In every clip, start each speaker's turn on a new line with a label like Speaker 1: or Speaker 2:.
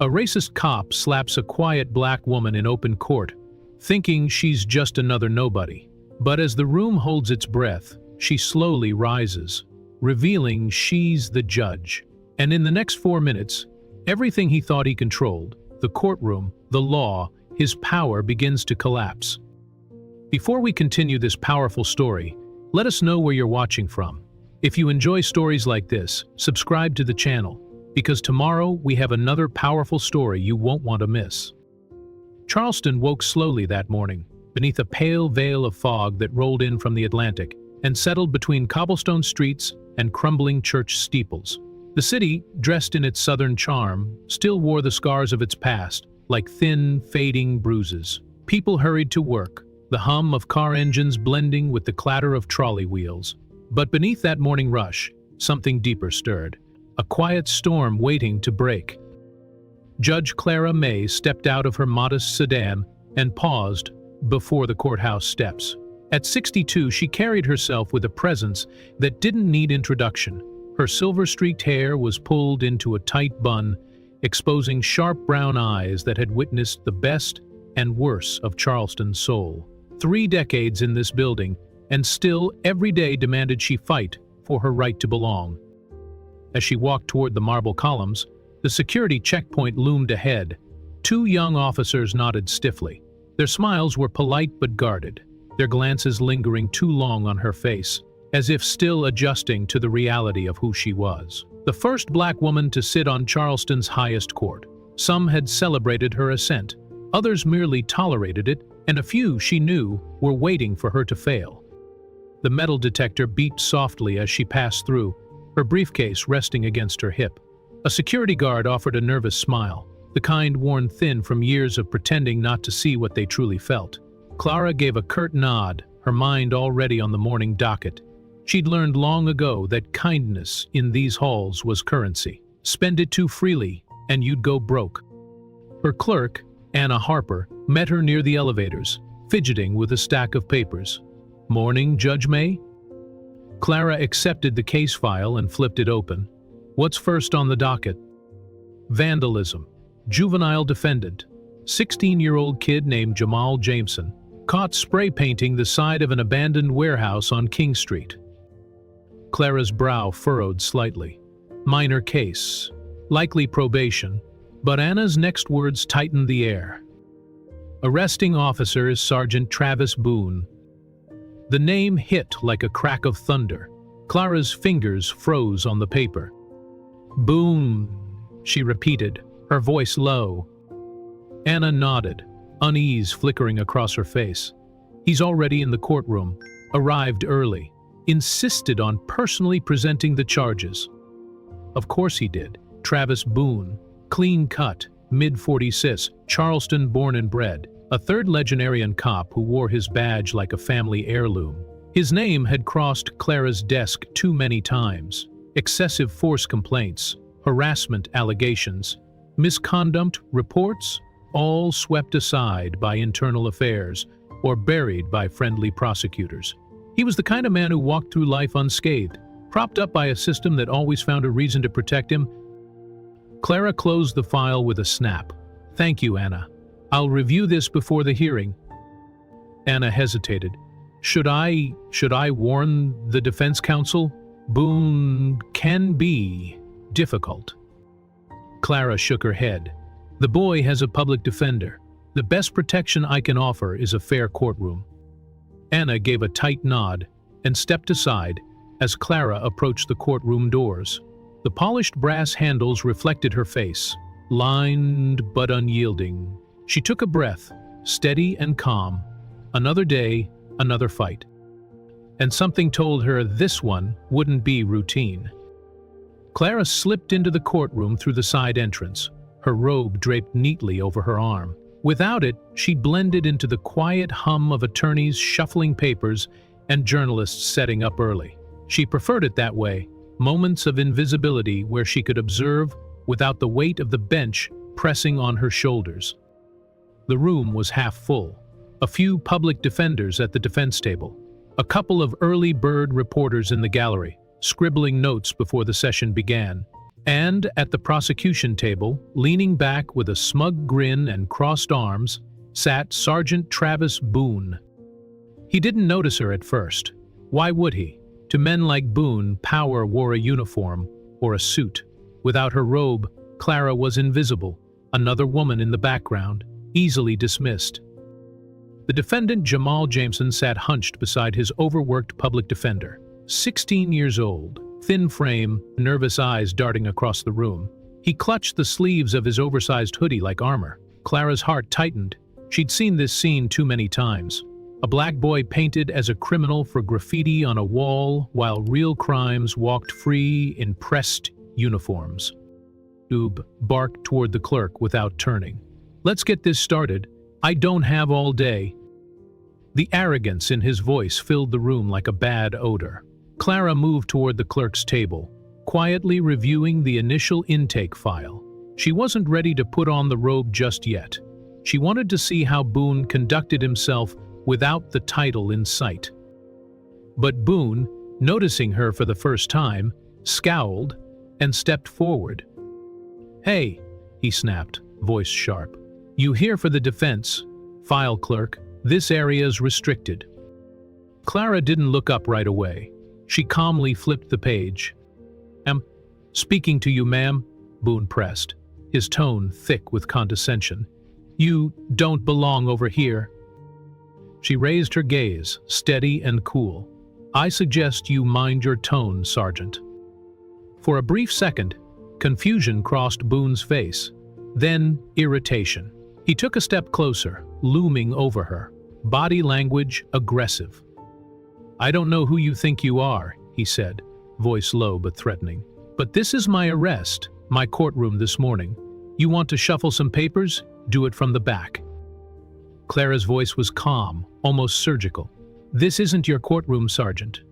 Speaker 1: A racist cop slaps a quiet black woman in open court, thinking she's just another nobody. But as the room holds its breath, she slowly rises, revealing she's the judge. And in the next 4 minutes, everything he thought he controlled, the courtroom, the law, his power begins to collapse. Before we continue this powerful story, let us know where you're watching from. If you enjoy stories like this, subscribe to the channel, because tomorrow we have another powerful story you won't want to miss. Charleston woke slowly that morning, beneath a pale veil of fog that rolled in from the Atlantic and settled between cobblestone streets and crumbling church steeples. The city, dressed in its southern charm, still wore the scars of its past, like thin, fading bruises. People hurried to work, the hum of car engines blending with the clatter of trolley wheels. But beneath that morning rush, something deeper stirred, a quiet storm waiting to break. Judge Clara May stepped out of her modest sedan and paused before the courthouse steps. At 62, she carried herself with a presence that didn't need introduction. Her silver-streaked hair was pulled into a tight bun, exposing sharp brown eyes that had witnessed the best and worst of Charleston's soul. 3 decades in this building, and still every day demanded she fight for her right to belong. As she walked toward the marble columns, the security checkpoint loomed ahead. 2 young officers nodded stiffly. Their smiles were polite but guarded, their glances lingering too long on her face, as if still adjusting to the reality of who she was. The first black woman to sit on Charleston's highest court. Some had celebrated her ascent, others merely tolerated it, and a few, she knew, were waiting for her to fail. The metal detector beeped softly as she passed through, her briefcase resting against her hip. A security guard offered a nervous smile, the kind worn thin from years of pretending not to see what they truly felt. Clara gave a curt nod, her mind already on the morning docket. She'd learned long ago that kindness in these halls was currency. Spend it too freely, and you'd go broke. Her clerk, Anna Harper, met her near the elevators, fidgeting with a stack of papers. "Morning, Judge May?" Clara accepted the case file and flipped it open. "What's first on the docket?" "Vandalism. Juvenile defendant. 16-year-old kid named Jamal Jameson. Caught spray painting the side of an abandoned warehouse on King Street." Clara's brow furrowed slightly. "Minor case. Likely probation." But Anna's next words tightened the air. "Arresting officer is Sergeant Travis Boone." The name hit like a crack of thunder. Clara's fingers froze on the paper. "Boone," she repeated, her voice low. Anna nodded, unease flickering across her face. "He's already in the courtroom, arrived early, insisted on personally presenting the charges." Of course he did. Travis Boone, clean-cut, mid-40s, Charleston born and bred, a third legendarian cop who wore his badge like a family heirloom. His name had crossed Clara's desk too many times. Excessive force complaints, harassment allegations, misconduct reports, all swept aside by internal affairs or buried by friendly prosecutors. He was the kind of man who walked through life unscathed, propped up by a system that always found a reason to protect him. Clara closed the file with a snap. "Thank you, Anna. I'll review this before the hearing." Anna hesitated. Should I warn the defense counsel? Boone can be difficult." Clara shook her head. "The boy has a public defender. The best protection I can offer is a fair courtroom." Anna gave a tight nod and stepped aside as Clara approached the courtroom doors. The polished brass handles reflected her face, lined but unyielding. She took a breath, steady and calm. Another day, another fight. And something told her this one wouldn't be routine. Clara slipped into the courtroom through the side entrance, her robe draped neatly over her arm. Without it, she blended into the quiet hum of attorneys shuffling papers and journalists setting up early. She preferred it that way, moments of invisibility where she could observe without the weight of the bench pressing on her shoulders. The room was half full. A few public defenders at the defense table. A couple of early bird reporters in the gallery, scribbling notes before the session began. And at the prosecution table, leaning back with a smug grin and crossed arms, sat Sergeant Travis Boone. He didn't notice her at first. Why would he? To men like Boone, power wore a uniform or a suit. Without her robe, Clara was invisible, another woman in the background, easily dismissed. The defendant, Jamal Jameson, sat hunched beside his overworked public defender, 16 years old, thin frame, nervous eyes darting across the room. He clutched the sleeves of his oversized hoodie like armor. Clara's heart tightened. She'd seen this scene too many times. A black boy painted as a criminal for graffiti on a wall, while real crimes walked free in pressed uniforms. Doob barked toward the clerk without turning. "Let's get this started. I don't have all day." The arrogance in his voice filled the room like a bad odor. Clara moved toward the clerk's table, quietly reviewing the initial intake file. She wasn't ready to put on the robe just yet. She wanted to see how Boone conducted himself without the title in sight. But Boone, noticing her for the first time, scowled and stepped forward. "Hey," he snapped, voice sharp. "You here for the defense? File clerk, this area's restricted." Clara didn't look up right away. She calmly flipped the page. "Am speaking to you, ma'am," Boone pressed, his tone thick with condescension. "You don't belong over here." She raised her gaze, steady and cool. "I suggest you mind your tone, Sergeant." For a brief second, confusion crossed Boone's face, then irritation. He took a step closer, looming over her, body language aggressive. "I don't know who you think you are," he said, voice low but threatening. "But this is my arrest, my courtroom this morning. You want to shuffle some papers? Do it from the back." Clara's voice was calm, almost surgical. "This isn't your courtroom, Sergeant."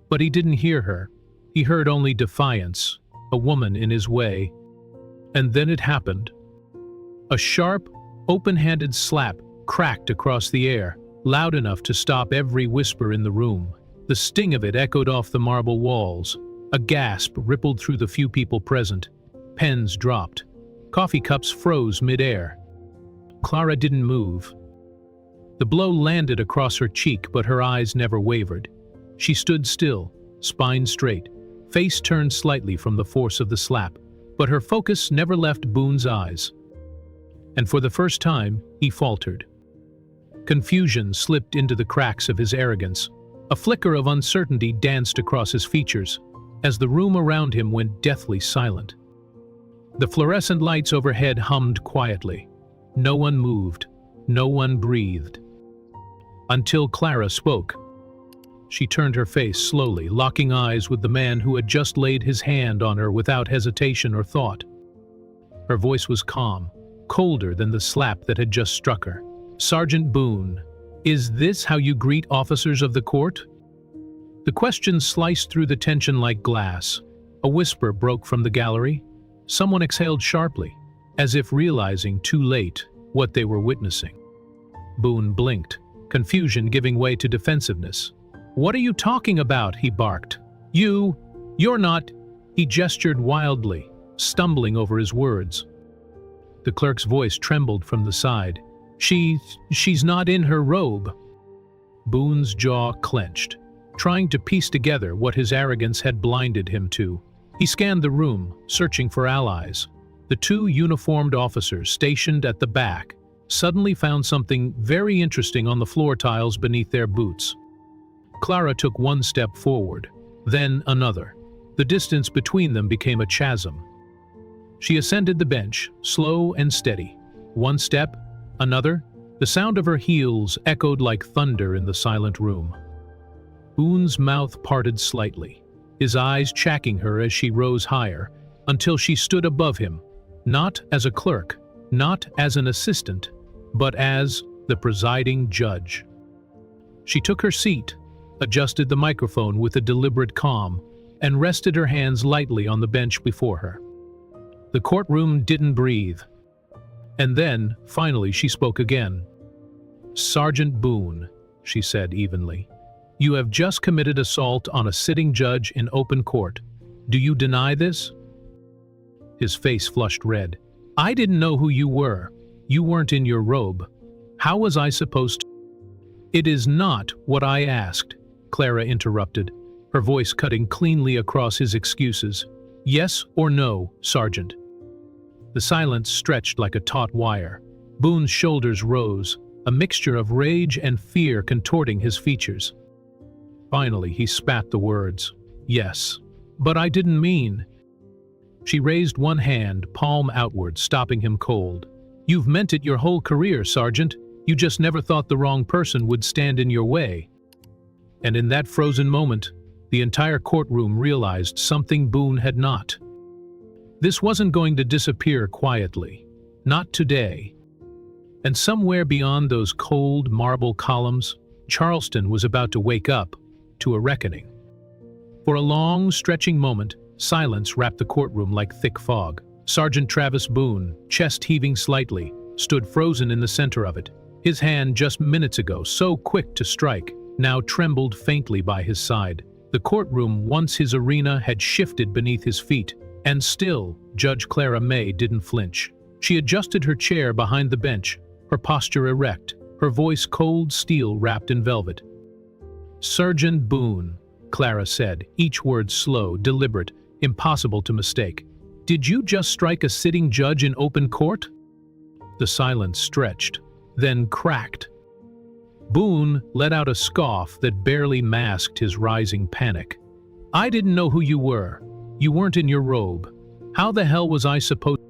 Speaker 1: But he didn't hear her. He heard only defiance, a woman in his way. And then it happened. A sharp, open-handed slap cracked across the air, loud enough to stop every whisper in the room. The sting of it echoed off the marble walls. A gasp rippled through the few people present. Pens dropped. Coffee cups froze mid-air. Clara didn't move. The blow landed across her cheek, but her eyes never wavered. She stood still, spine straight, face turned slightly from the force of the slap, but her focus never left Boone's eyes. And for the first time, he faltered. Confusion slipped into the cracks of his arrogance. A flicker of uncertainty danced across his features, as the room around him went deathly silent. The fluorescent lights overhead hummed quietly. No one moved. No one breathed. Until Clara spoke. She turned her face slowly, locking eyes with the man who had just laid his hand on her without hesitation or thought. Her voice was calm, colder than the slap that had just struck her. "Sergeant Boone, is this how you greet officers of the court?" The question sliced through the tension like glass. A whisper broke from the gallery. Someone exhaled sharply, as if realizing too late what they were witnessing. Boone blinked, confusion giving way to defensiveness. "What are you talking about?" he barked. You're not..." He gestured wildly, stumbling over his words. The clerk's voice trembled from the side. She's not in her robe." Boone's jaw clenched, trying to piece together what his arrogance had blinded him to. He scanned the room, searching for allies. The two uniformed officers stationed at the back suddenly found something very interesting on the floor tiles beneath their boots. Clara took one step forward, then another. The distance between them became a chasm. She ascended the bench, slow and steady. One step, another. The sound of her heels echoed like thunder in the silent room. Boone's mouth parted slightly, his eyes tracking her as she rose higher, until she stood above him, not as a clerk, not as an assistant, but as the presiding judge. She took her seat, adjusted the microphone with a deliberate calm, and rested her hands lightly on the bench before her. The courtroom didn't breathe. And then, finally, she spoke again. "Sergeant Boone," she said evenly, "you have just committed assault on a sitting judge in open court. Do you deny this?" His face flushed red. "I didn't know who you were. You weren't in your robe. How was I supposed to—" "It is not what I asked," Clara interrupted, her voice cutting cleanly across his excuses. "Yes or no, Sergeant?" The silence stretched like a taut wire. Boone's shoulders rose, a mixture of rage and fear contorting his features. Finally, he spat the words, "Yes, but I didn't mean—" She raised one hand, palm outward, stopping him cold. "You've meant it your whole career, Sergeant. You just never thought the wrong person would stand in your way." And in that frozen moment, the entire courtroom realized something Boone had not. This wasn't going to disappear quietly. Not today. And somewhere beyond those cold marble columns, Charleston was about to wake up to a reckoning. For a long, stretching moment, silence wrapped the courtroom like thick fog. Sergeant Travis Boone, chest heaving slightly, stood frozen in the center of it. His hand, just minutes ago so quick to strike, now trembled faintly by his side. The courtroom, once his arena, had shifted beneath his feet, and still, Judge Clara May didn't flinch. She adjusted her chair behind the bench, her posture erect, her voice cold steel wrapped in velvet. "Sergeant Boone," Clara said, each word slow, deliberate, impossible to mistake. "Did you just strike a sitting judge in open court?" The silence stretched, then cracked. Boone let out a scoff that barely masked his rising panic. "I didn't know who you were. You weren't in your robe. How the hell was I supposed—"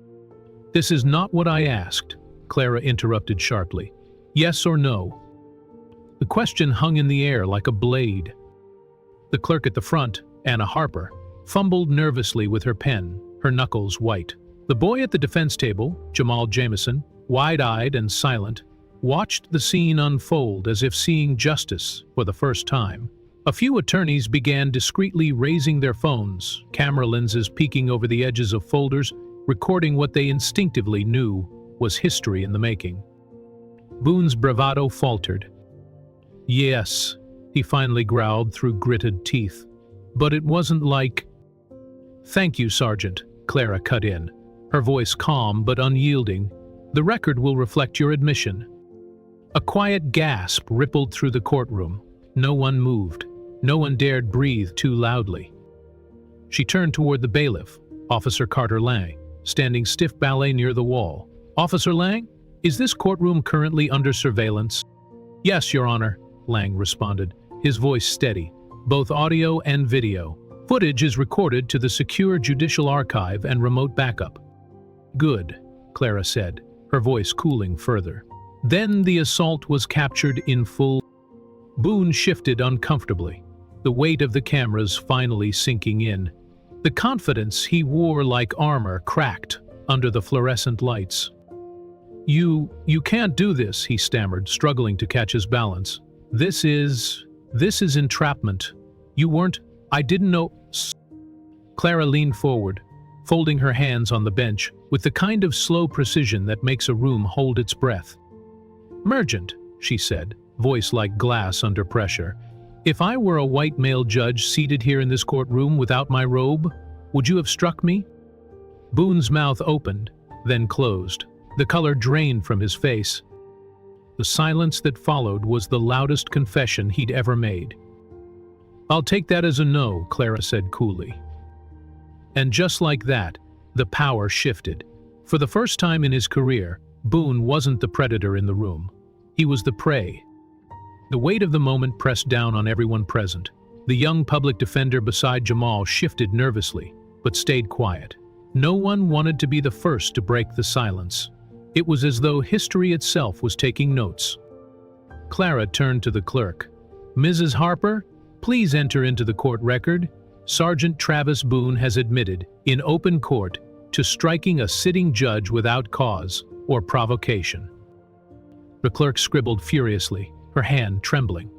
Speaker 1: "This is not what I asked," Clara interrupted sharply. "Yes or no?" The question hung in the air like a blade. The clerk at the front, Anna Harper, fumbled nervously with her pen, her knuckles white. The boy at the defense table, Jamal Jameson, wide-eyed and silent, watched the scene unfold as if seeing justice for the first time. A few attorneys began discreetly raising their phones, camera lenses peeking over the edges of folders, recording what they instinctively knew was history in the making. Boone's bravado faltered. "Yes," he finally growled through gritted teeth. "But it wasn't like—" "Thank you, Sergeant," Clara cut in, her voice calm but unyielding. "The record will reflect your admission." A quiet gasp rippled through the courtroom. No one moved. No one dared breathe too loudly. She turned toward the bailiff, Officer Carter Lang, standing stiff ballet near the wall. "Officer Lang, is this courtroom currently under surveillance?" "Yes, Your Honor," Lang responded, his voice steady. "Both audio and video. Footage is recorded to the secure judicial archive and remote backup." "Good," Clara said, her voice cooling further. Then the assault was captured in full. Boone shifted uncomfortably, the weight of the cameras finally sinking in. The confidence he wore like armor cracked under the fluorescent lights. You can't do this," he stammered, struggling to catch his balance. This is entrapment. You weren't— I didn't know—" Clara leaned forward, folding her hands on the bench with the kind of slow precision that makes a room hold its breath. "Mergent," she said, voice like glass under pressure. "If I were a white male judge seated here in this courtroom without my robe, would you have struck me?" Boone's mouth opened, then closed. The color drained from his face. The silence that followed was the loudest confession he'd ever made. "I'll take that as a no," Clara said coolly. And just like that, the power shifted. For the first time in his career, Boone wasn't the predator in the room. He was the prey. The weight of the moment pressed down on everyone present. The young public defender beside Jamal shifted nervously, but stayed quiet. No one wanted to be the first to break the silence. It was as though history itself was taking notes. Clara turned to the clerk. "Mrs. Harper, please enter into the court record. Sergeant Travis Boone has admitted, in open court, to striking a sitting judge without cause or provocation." The clerk scribbled furiously, her hand trembling.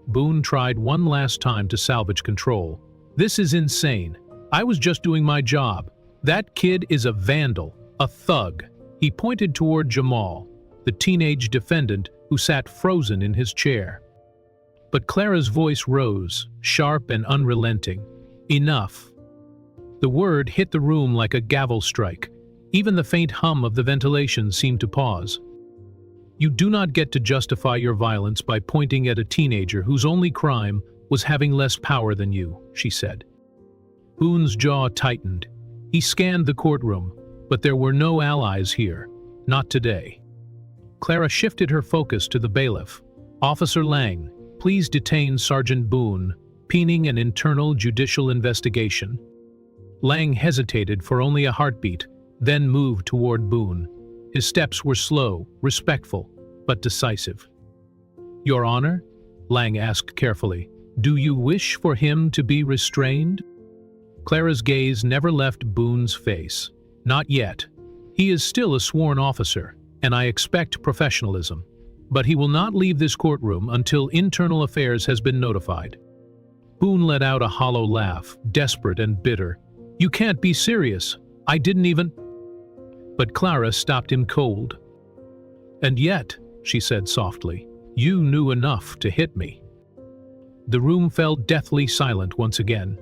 Speaker 1: Boone tried one last time to salvage control. "This is insane. I was just doing my job. That kid is a vandal, a thug." He pointed toward Jamal, the teenage defendant who sat frozen in his chair. But Clara's voice rose, sharp and unrelenting. "Enough. The word hit the room like a gavel strike. Even the faint hum of the ventilation seemed to pause. You do not get to justify your violence by pointing at a teenager whose only crime was having less power than you, she said. Boone's jaw tightened. He scanned the courtroom, but there were no allies here. Not today. Clara shifted her focus to the bailiff. Officer Lang, please detain Sergeant Boone, pending an internal judicial investigation. Lang hesitated for only a heartbeat, then moved toward Boone. His steps were slow, respectful, but decisive. Your Honor? Lang asked carefully. Do you wish for him to be restrained? Clara's gaze never left Boone's face. Not yet. He is still a sworn officer, and I expect professionalism. But he will not leave this courtroom until Internal Affairs has been notified. Boone let out a hollow laugh, desperate and bitter. You can't be serious. I didn't even... But Clara stopped him cold. And yet, she said softly, you knew enough to hit me. The room fell deathly silent once again.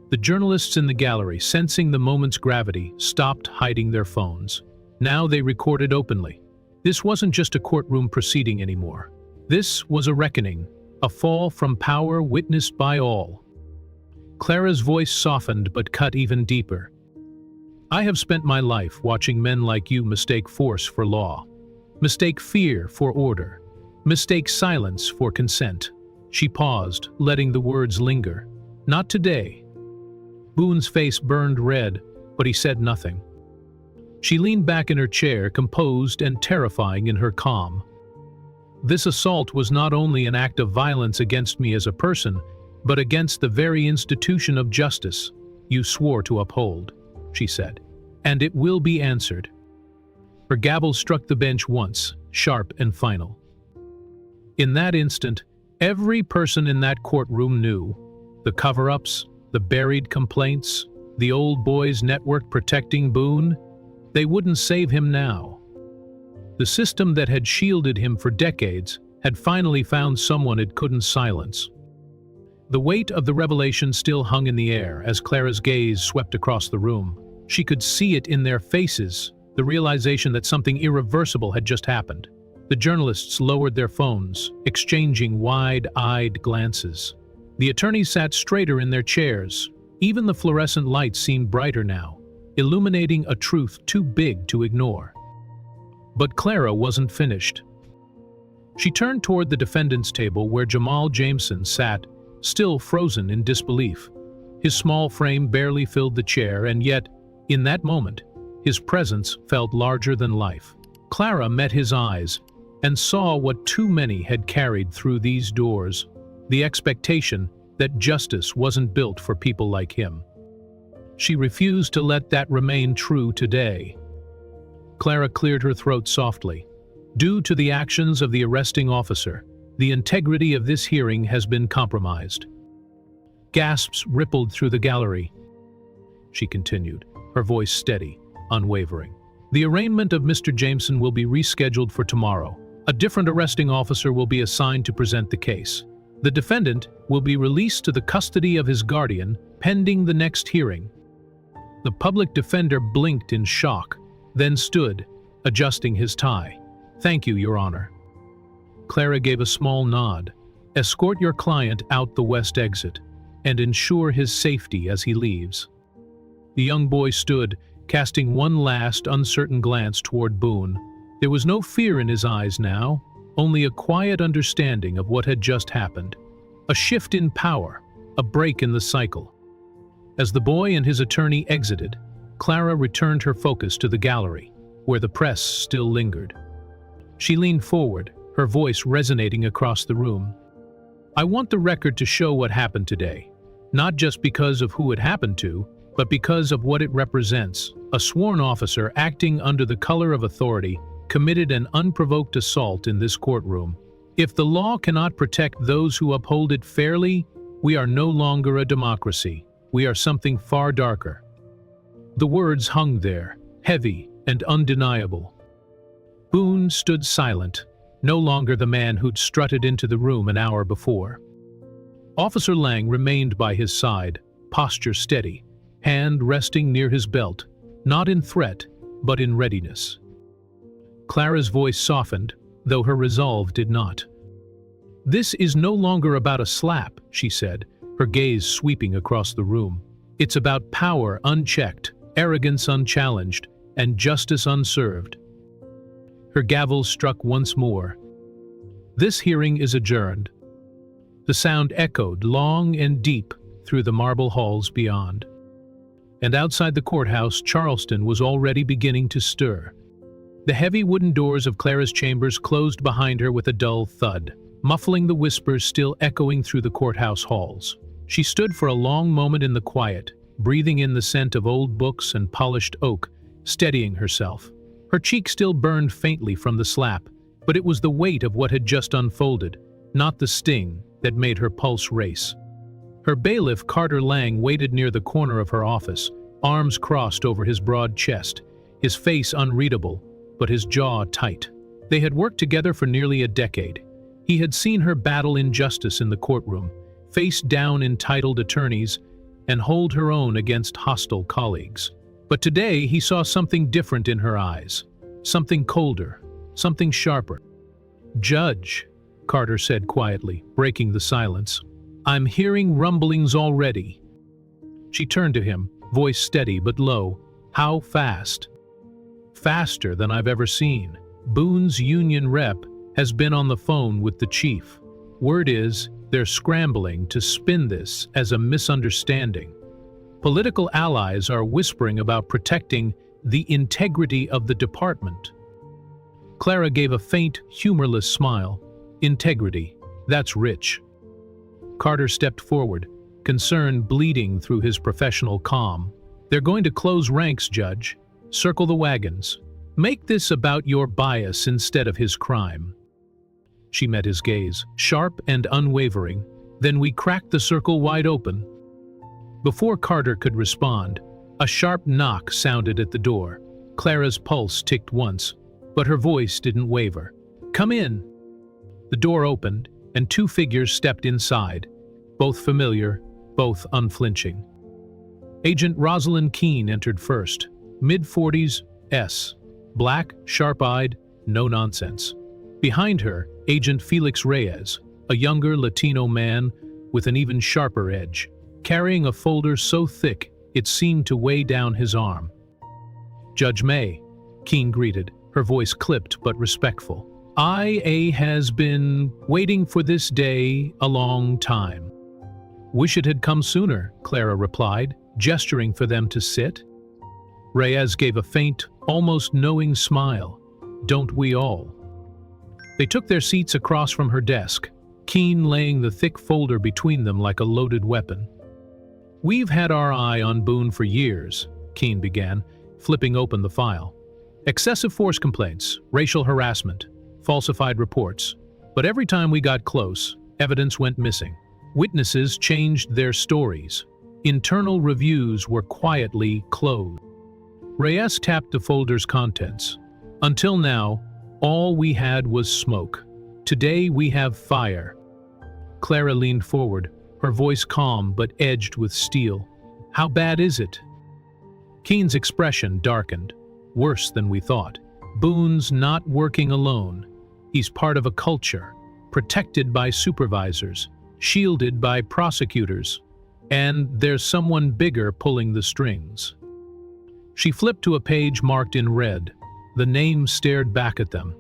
Speaker 1: The journalists in the gallery, sensing the moment's gravity, stopped hiding their phones. Now they recorded openly. This wasn't just a courtroom proceeding anymore. This was a reckoning, a fall from power witnessed by all. Clara's voice softened but cut even deeper. I have spent my life watching men like you mistake force for law, mistake fear for order, mistake silence for consent. She paused, letting the words linger. Not today. Boone's face burned red, but he said nothing. She leaned back in her chair, composed and terrifying in her calm. This assault was not only an act of violence against me as a person, but against the very institution of justice you swore to uphold, she said. And it will be answered. Her gavel struck the bench once, sharp and final. In that instant, every person in that courtroom knew. The cover-ups, the buried complaints, the old boys' network protecting Boone, they wouldn't save him now. The system that had shielded him for decades had finally found someone it couldn't silence. The weight of the revelation still hung in the air as Clara's gaze swept across the room. She could see it in their faces, the realization that something irreversible had just happened. The journalists lowered their phones, exchanging wide-eyed glances. The attorneys sat straighter in their chairs. Even the fluorescent lights seemed brighter now, illuminating a truth too big to ignore. But Clara wasn't finished. She turned toward the defendant's table where Jamal Jameson sat, still frozen in disbelief. His small frame barely filled the chair, and yet, in that moment, his presence felt larger than life. Clara met his eyes and saw what too many had carried through these doors, the expectation that justice wasn't built for people like him. She refused to let that remain true today. Clara cleared her throat softly. Due to the actions of the arresting officer, the integrity of this hearing has been compromised. Gasps rippled through the gallery. She continued, her voice steady, unwavering. The arraignment of Mr. Jameson will be rescheduled for tomorrow. A different arresting officer will be assigned to present the case. The defendant will be released to the custody of his guardian, pending the next hearing. The public defender blinked in shock, then stood, adjusting his tie. Thank you, Your Honor. Clara gave a small nod. Escort your client out the west exit, and ensure his safety as he leaves. The young boy stood, casting one last uncertain glance toward Boone. There was no fear in his eyes now, only a quiet understanding of what had just happened. A shift in power, a break in the cycle. As the boy and his attorney exited, Clara returned her focus to the gallery, where the press still lingered. She leaned forward, her voice resonating across the room. I want the record to show what happened today, not just because of who it happened to, but because of what it represents. A sworn officer acting under the color of authority committed an unprovoked assault in this courtroom. If the law cannot protect those who uphold it fairly, we are no longer a democracy. We are something far darker. The words hung there, heavy and undeniable. Boone stood silent, no longer the man who'd strutted into the room an hour before. Officer Lang remained by his side, posture steady, hand resting near his belt, not in threat, but in readiness. Clara's voice softened, though her resolve did not. "This is no longer about a slap," she said, her gaze sweeping across the room. "It's about power unchecked, arrogance unchallenged, and justice unserved." Her gavel struck once more. "This hearing is adjourned." The sound echoed long and deep through the marble halls beyond. And outside the courthouse, Charleston was already beginning to stir. The heavy wooden doors of Clara's chambers closed behind her with a dull thud, muffling the whispers still echoing through the courthouse halls. She stood for a long moment in the quiet, breathing in the scent of old books and polished oak, steadying herself. Her cheek still burned faintly from the slap, but it was the weight of what had just unfolded, not the sting, that made her pulse race. Her bailiff, Carter Lang, waited near the corner of her office, arms crossed over his broad chest, his face unreadable, but his jaw tight. They had worked together for nearly a decade. He had seen her battle injustice in the courtroom, face down entitled attorneys, and hold her own against hostile colleagues. But today he saw something different in her eyes, something colder, something sharper. "Judge," Carter said quietly, breaking the silence, "I'm hearing rumblings already." She turned to him, voice steady but low. "How fast?" "Faster than I've ever seen. Boone's union rep has been on the phone with the chief. Word is, they're scrambling to spin this as a misunderstanding. Political allies are whispering about protecting the integrity of the department." Clara gave a faint, humorless smile. "Integrity, that's rich." Carter stepped forward, concern bleeding through his professional calm. "They're going to close ranks, Judge. Circle the wagons. Make this about your bias instead of his crime." She met his gaze, sharp and unwavering. "Then we cracked the circle wide open." Before Carter could respond, a sharp knock sounded at the door. Clara's pulse ticked once, but her voice didn't waver. "Come in." The door opened, and two figures stepped inside, both familiar, both unflinching. Agent Rosalind Keene entered first, mid-40s, black, sharp-eyed, no nonsense. Behind her, Agent Felix Reyes, a younger Latino man with an even sharper edge, carrying a folder so thick it seemed to weigh down his arm. "Judge May," Keene greeted, her voice clipped but respectful. "IA has been waiting for this day a long time." "Wish it had come sooner," Clara replied, gesturing for them to sit. Reyes gave a faint, almost knowing smile. "Don't we all?" They took their seats across from her desk, Keene laying the thick folder between them like a loaded weapon. "We've had our eye on Boone for years," Keene began, flipping open the file. "Excessive force complaints, racial harassment, falsified reports. But every time we got close, evidence went missing. Witnesses changed their stories. Internal reviews were quietly closed." Reyes tapped the folder's contents. "Until now, all we had was smoke. Today we have fire." Clara leaned forward, her voice calm but edged with steel. "How bad is it?" Keene's expression darkened. "Worse than we thought. Boone's not working alone. He's part of a culture, protected by supervisors, shielded by prosecutors, and there's someone bigger pulling the strings." She flipped to a page marked in red. The name stared back at them.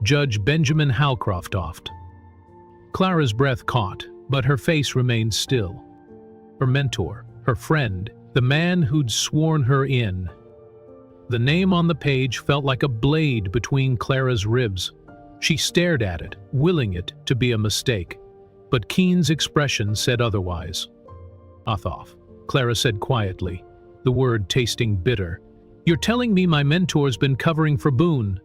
Speaker 1: Judge Benjamin Halcroftoft. Clara's breath caught, but her face remained still. Her mentor, her friend, the man who'd sworn her in. The name on the page felt like a blade between Clara's ribs. She stared at it, willing it to be a mistake. But Keene's expression said otherwise. "Othoff," Clara said quietly, the word tasting bitter. "You're telling me my mentor's been covering for Boone?"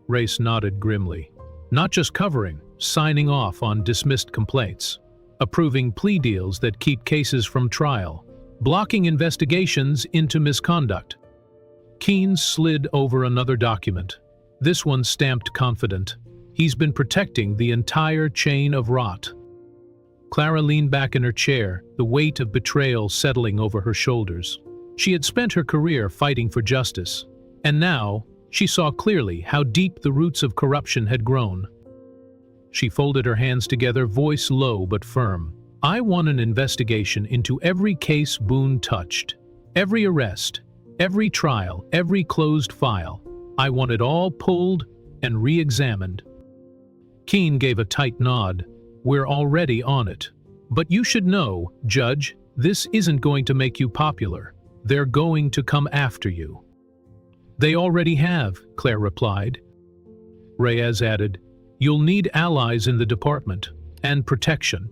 Speaker 1: Race nodded grimly. "Not just covering, signing off on dismissed complaints, approving plea deals that keep cases from trial, blocking investigations into misconduct." Keene slid over another document. This one stamped confident. "He's been protecting the entire chain of rot." Clara leaned back in her chair, the weight of betrayal settling over her shoulders. She had spent her career fighting for justice, and now she saw clearly how deep the roots of corruption had grown. She folded her hands together, voice low but firm. I want an investigation into every case Boone touched, every arrest, every trial, every closed file. I want it all pulled and re-examined. Keene gave a tight nod. We're already on it. But you should know, Judge, this isn't going to make you popular. They're going to come after you. They already have, Claire replied. Reyes added, you'll need allies in the department, and protection.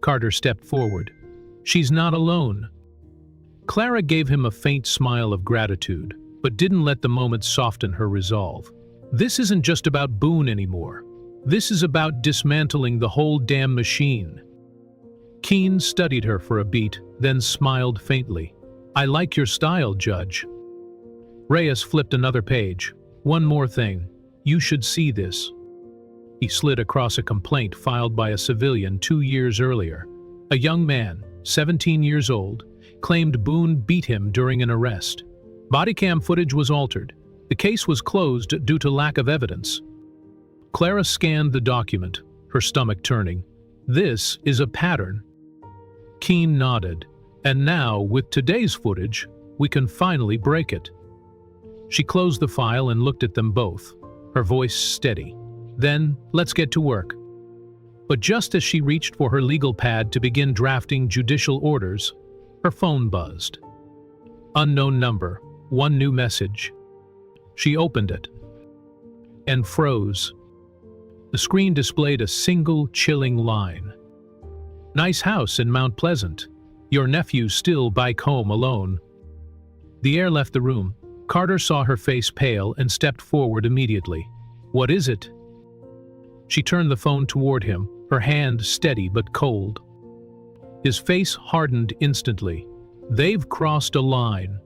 Speaker 1: Carter stepped forward. She's not alone. Clara gave him a faint smile of gratitude, but didn't let the moment soften her resolve. This isn't just about Boone anymore. This is about dismantling the whole damn machine. Keene studied her for a beat, then smiled faintly. I like your style, Judge. Reyes flipped another page. One more thing. You should see this. He slid across a complaint filed by a civilian 2 years earlier. A young man, 17 years old, claimed Boone beat him during an arrest. Bodycam footage was altered. The case was closed due to lack of evidence. Clara scanned the document, her stomach turning. This is a pattern. Keene nodded. And now, with today's footage, we can finally break it. She closed the file and looked at them both, her voice steady. Then, let's get to work. But just as she reached for her legal pad to begin drafting judicial orders, her phone buzzed. Unknown number, one new message. She opened it and froze. The screen displayed a single chilling line. Nice house in Mount Pleasant. Your nephew still bike home alone. The air left the room. Carter saw her face pale and stepped forward immediately. What is it? She turned the phone toward him, her hand steady but cold. His face hardened instantly. They've crossed a line.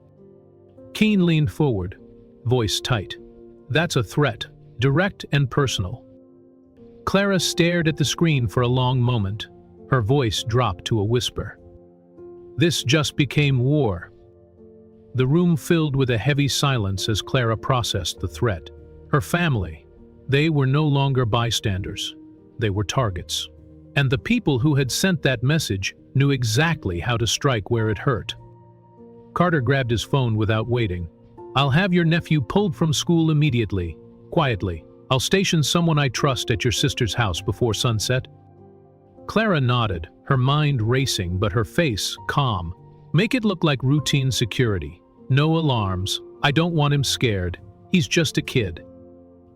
Speaker 1: Keene leaned forward, voice tight. That's a threat, direct and personal. Clara stared at the screen for a long moment. Her voice dropped to a whisper. This just became war. The room filled with a heavy silence as Clara processed the threat. Her family, they were no longer bystanders. They were targets. And the people who had sent that message knew exactly how to strike where it hurt. Carter grabbed his phone without waiting. I'll have your nephew pulled from school immediately. Quietly. I'll station someone I trust at your sister's house before sunset. Clara nodded, her mind racing but her face calm. Make it look like routine security. No alarms. I don't want him scared. He's just a kid.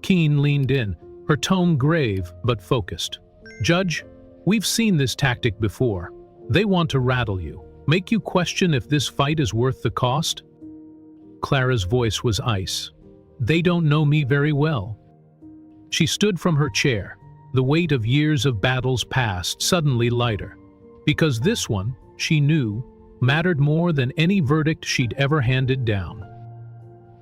Speaker 1: Keene leaned in, her tone grave but focused. Judge, we've seen this tactic before. They want to rattle you, make you question if this fight is worth the cost. Clara's voice was ice. They don't know me very well. She stood from her chair, the weight of years of battles past suddenly lighter. Because this one, she knew, mattered more than any verdict she'd ever handed down.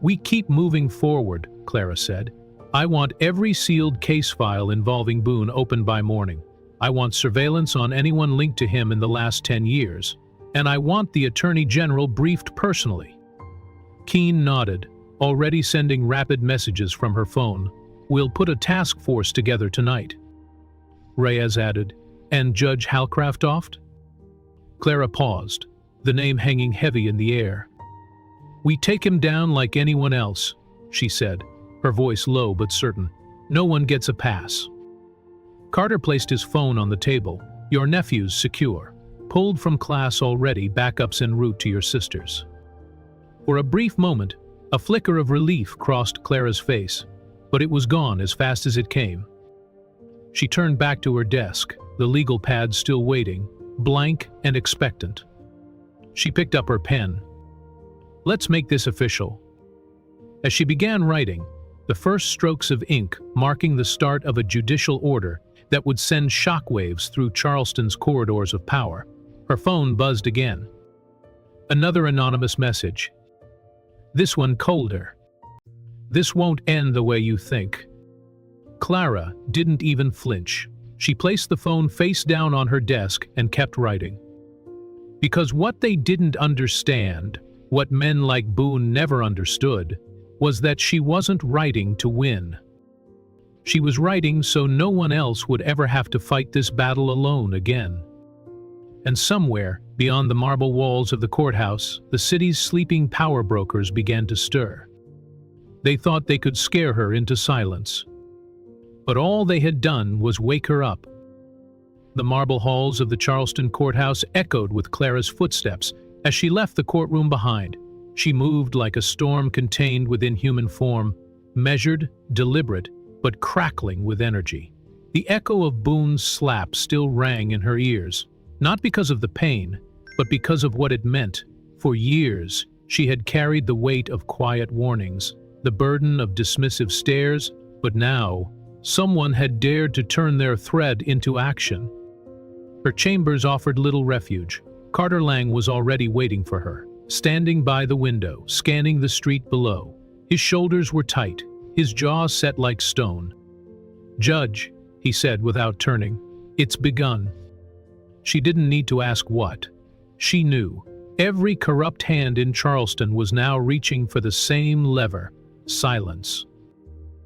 Speaker 1: We keep moving forward, Clara said. I want every sealed case file involving Boone opened by morning. I want surveillance on anyone linked to him in the last 10 years. And I want the Attorney General briefed personally. Keene nodded, already sending rapid messages from her phone. We'll put a task force together tonight. Reyes added, and Judge Halcraftoft? Clara paused, the name hanging heavy in the air. We take him down like anyone else, she said, her voice low but certain. No one gets a pass. Carter placed his phone on the table. Your nephew's secure. Pulled from class already, backups en route to your sister's. For a brief moment, a flicker of relief crossed Clara's face, but it was gone as fast as it came. She turned back to her desk, the legal pad still waiting, blank and expectant. She picked up her pen. Let's make this official. As she began writing, the first strokes of ink marking the start of a judicial order that would send shockwaves through Charleston's corridors of power, her phone buzzed again. Another anonymous message. This one colder. This won't end the way you think. Clara didn't even flinch. She placed the phone face down on her desk and kept writing. Because what they didn't understand, what men like Boone never understood, was that she wasn't writing to win. She was writing so no one else would ever have to fight this battle alone again. And somewhere, beyond the marble walls of the courthouse, the city's sleeping power brokers began to stir. They thought they could scare her into silence. But all they had done was wake her up. The marble halls of the Charleston courthouse echoed with Clara's footsteps as she left the courtroom behind. She moved like a storm contained within human form, measured, deliberate, but crackling with energy. The echo of Boone's slap still rang in her ears, not because of the pain, but because of what it meant. For years, she had carried the weight of quiet warnings, the burden of dismissive stares, but now, someone had dared to turn their threat into action. Her chambers offered little refuge. Carter Lang was already waiting for her, standing by the window, scanning the street below. His shoulders were tight, his jaw set like stone. "Judge," he said without turning, "it's begun." She didn't need to ask what. She knew. Every corrupt hand in Charleston was now reaching for the same lever: silence.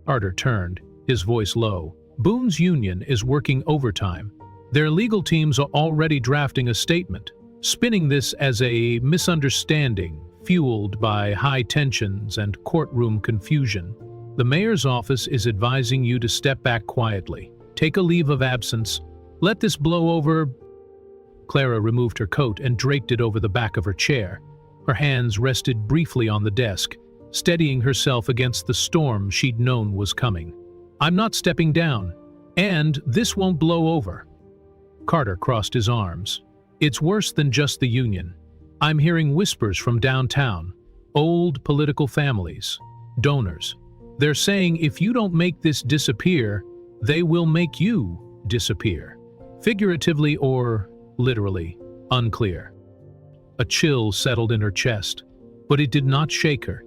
Speaker 1: Carter turned, his voice low. "Boone's union is working overtime. Their legal teams are already drafting a statement, spinning this as a misunderstanding fueled by high tensions and courtroom confusion. The mayor's office is advising you to step back quietly, take a leave of absence, let this blow over." Clara removed her coat and draped it over the back of her chair. Her hands rested briefly on the desk, steadying herself against the storm she'd known was coming. "I'm not stepping down, and this won't blow over." Carter crossed his arms. "It's worse than just the union. I'm hearing whispers from downtown, old political families, donors. They're saying if you don't make this disappear, they will make you disappear. Figuratively or literally, unclear." A chill settled in her chest, but it did not shake her.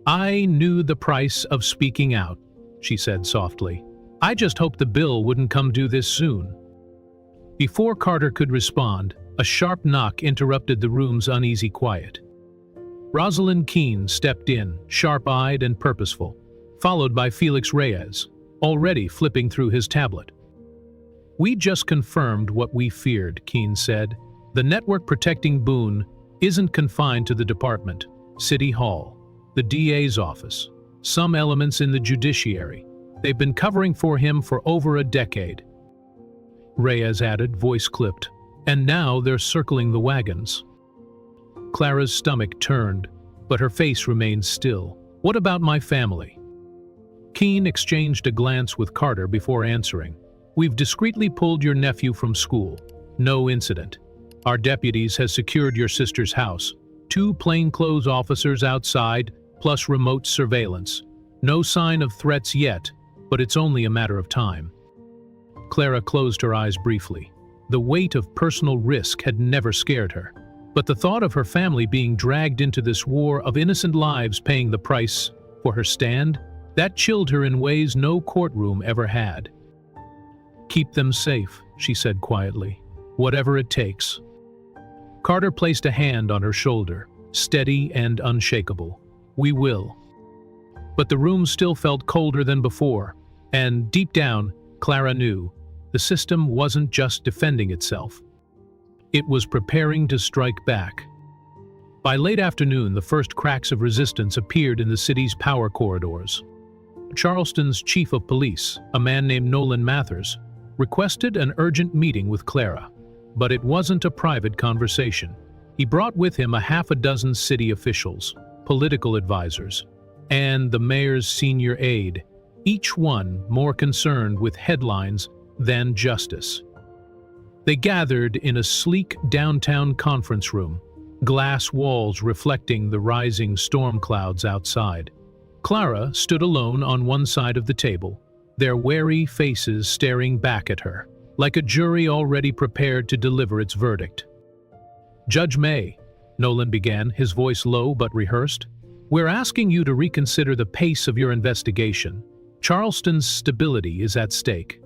Speaker 1: "I knew the price of speaking out," she said softly. "I just hoped the bill wouldn't come due this soon." Before Carter could respond, a sharp knock interrupted the room's uneasy quiet. Rosalind Keene stepped in, sharp-eyed and purposeful, followed by Felix Reyes, already flipping through his tablet. "We just confirmed what we feared," Keene said. "The network protecting Boone isn't confined to the department, City Hall, the DA's office, some elements in the judiciary. They've been covering for him for over a decade." Reyes added, voice clipped, "And now they're circling the wagons." Clara's stomach turned, but her face remained still. "What about my family?" Keene exchanged a glance with Carter before answering. "We've discreetly pulled your nephew from school. No incident. Our deputies has secured your sister's house. 2 plainclothes officers outside, plus remote surveillance. No sign of threats yet, but it's only a matter of time." Clara closed her eyes briefly. The weight of personal risk had never scared her, but the thought of her family being dragged into this war of innocent lives paying the price for her stand, that chilled her in ways no courtroom ever had. "Keep them safe," she said quietly, "whatever it takes." Carter placed a hand on her shoulder, steady and unshakable. "We will." But the room still felt colder than before, and deep down, Clara knew the system wasn't just defending itself. It was preparing to strike back. By late afternoon, the first cracks of resistance appeared in the city's power corridors. Charleston's chief of police, a man named Nolan Mathers, requested an urgent meeting with Clara. But it wasn't a private conversation. He brought with him a half a dozen city officials, political advisors, and the mayor's senior aide, each one more concerned with headlines than justice. They gathered in a sleek downtown conference room, glass walls reflecting the rising storm clouds outside. Clara stood alone on one side of the table, their wary faces staring back at her, like a jury already prepared to deliver its verdict. "Judge May," Nolan began, his voice low but rehearsed, "we're asking you to reconsider the pace of your investigation. Charleston's stability is at stake."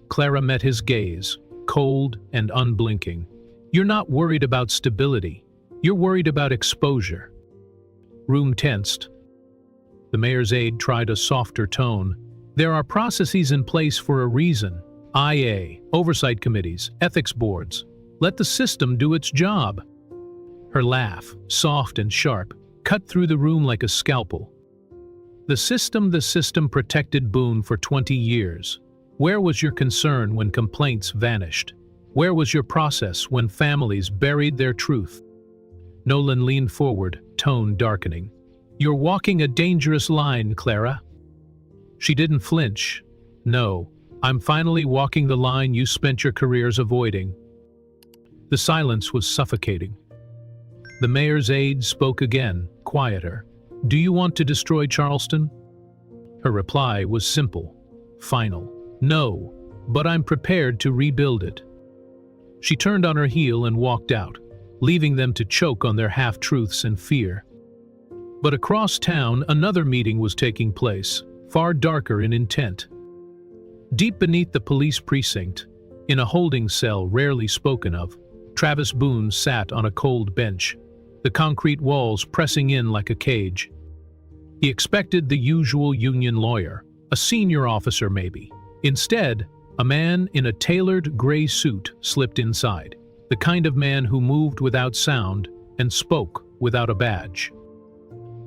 Speaker 1: Clara met his gaze, cold and unblinking. You're not worried about stability. You're worried about exposure. Room tensed. The mayor's aide tried a softer tone. There are processes in place for a reason. IA, oversight committees, ethics boards. Let the system do its job. Her laugh, soft and sharp, cut through the room like a scalpel. The system protected Boone for 20 years. Where was your concern when complaints vanished? Where was your process when families buried their truth? Nolan leaned forward, tone darkening. You're walking a dangerous line, Clara. She didn't flinch. No, I'm finally walking the line you spent your careers avoiding. The silence was suffocating. The mayor's aide spoke again, quieter. Do you want to destroy Charleston? Her reply was simple, final. No, but I'm prepared to rebuild it. She turned on her heel and walked out, leaving them to choke on their half-truths and fear. But across town, another meeting was taking place, far darker in intent. Deep beneath the police precinct, in a holding cell rarely spoken of, Travis Boone sat on a cold bench, the concrete walls pressing in like a cage. He expected the usual union lawyer, a senior officer maybe. Instead, a man in a tailored gray suit slipped inside, the kind of man who moved without sound and spoke without a badge.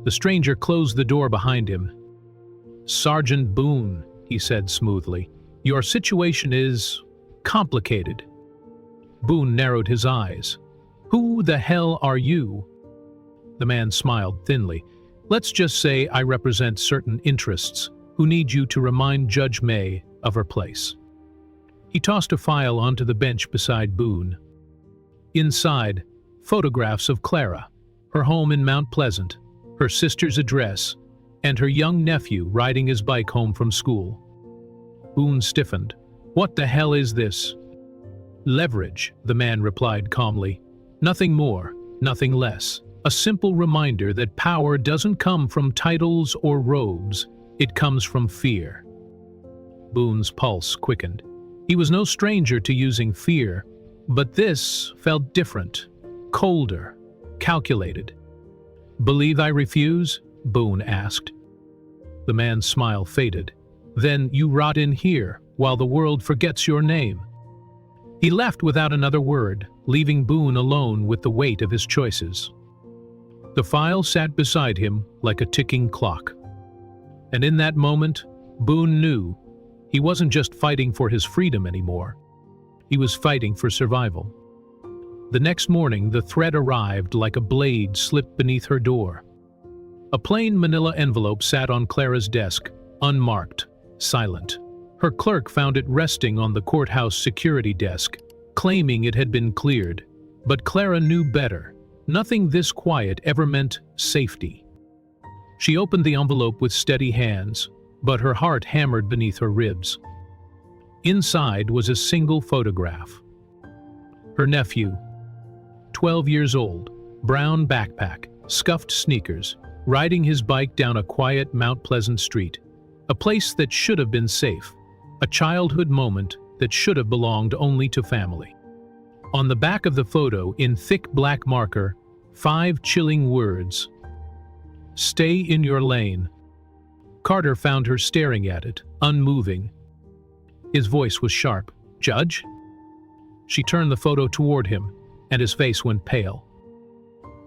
Speaker 1: The stranger closed the door behind him. Sergeant Boone, he said smoothly, your situation is complicated. Boone narrowed his eyes. Who the hell are you? The man smiled thinly. Let's just say I represent certain interests who need you to remind Judge May of her place. He tossed a file onto the bench beside Boone. Inside, photographs of Clara, her home in Mount Pleasant, her sister's address, and her young nephew riding his bike home from school. Boone stiffened. What the hell is this? Leverage, the man replied calmly. Nothing more, nothing less. A simple reminder that power doesn't come from titles or robes, it comes from fear. Boone's pulse quickened. He was no stranger to using fear, but this felt different, colder, calculated. Believe I refuse? Boone asked. The man's smile faded. Then you rot in here, while the world forgets your name. He left without another word, leaving Boone alone with the weight of his choices. The file sat beside him like a ticking clock. And in that moment, Boone knew he wasn't just fighting for his freedom anymore. He was fighting for survival. The next morning, the threat arrived like a blade slipped beneath her door. A plain manila envelope sat on Clara's desk, unmarked, silent. Her clerk found it resting on the courthouse security desk, claiming it had been cleared. But Clara knew better. Nothing this quiet ever meant safety. She opened the envelope with steady hands, but her heart hammered beneath her ribs. Inside was a single photograph. Her nephew, 12 years old, brown backpack, scuffed sneakers, riding his bike down a quiet Mount Pleasant street, a place that should have been safe, a childhood moment that should have belonged only to family. On the back of the photo, in thick black marker, 5 chilling words. Stay in your lane. Carter found her staring at it, unmoving. His voice was sharp. Judge? She turned the photo toward him, and his face went pale.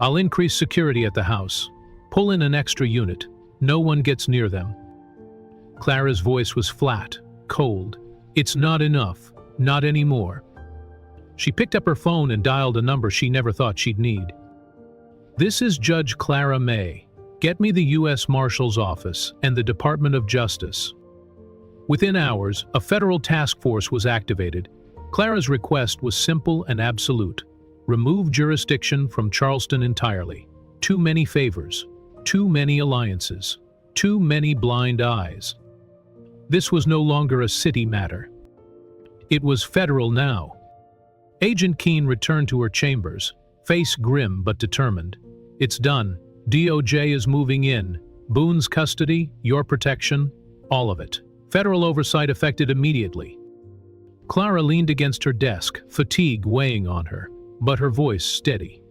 Speaker 1: I'll increase security at the house. Pull in an extra unit. No one gets near them. Clara's voice was flat, cold. It's not enough. Not anymore. She picked up her phone and dialed a number she never thought she'd need. This is Judge Clara May. Get me the U.S. Marshal's office and the Department of Justice. Within hours, a federal task force was activated. Clara's request was simple and absolute. Remove jurisdiction from Charleston entirely. Too many favors. Too many alliances. Too many blind eyes. This was no longer a city matter. It was federal now. Agent Keene returned to her chambers, face grim but determined. It's done. DOJ is moving in. Boone's custody, your protection, all of it. Federal oversight effected immediately. Clara leaned against her desk, fatigue weighing on her, but her voice steady.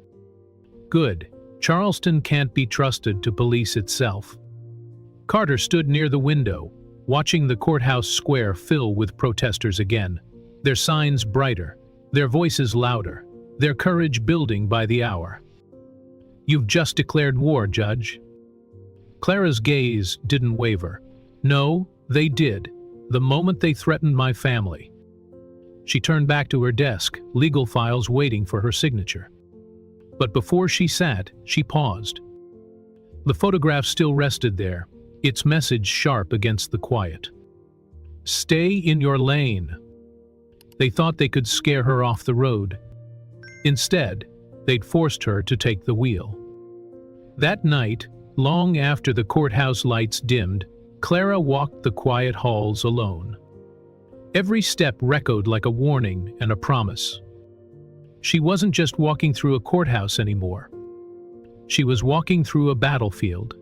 Speaker 1: Good. Charleston can't be trusted to police itself. Carter stood near the window, watching the courthouse square fill with protesters again, their signs brighter, their voices louder, their courage building by the hour. You've just declared war, Judge. Clara's gaze didn't waver. No, they did, the moment they threatened my family. She turned back to her desk, legal files waiting for her signature. But before she sat, she paused. The photograph still rested there, its message sharp against the quiet. Stay in your lane. They thought they could scare her off the road. Instead, they'd forced her to take the wheel. That night, long after the courthouse lights dimmed, Clara walked the quiet halls alone. Every step echoed like a warning and a promise. She wasn't just walking through a courthouse anymore. She was walking through a battlefield.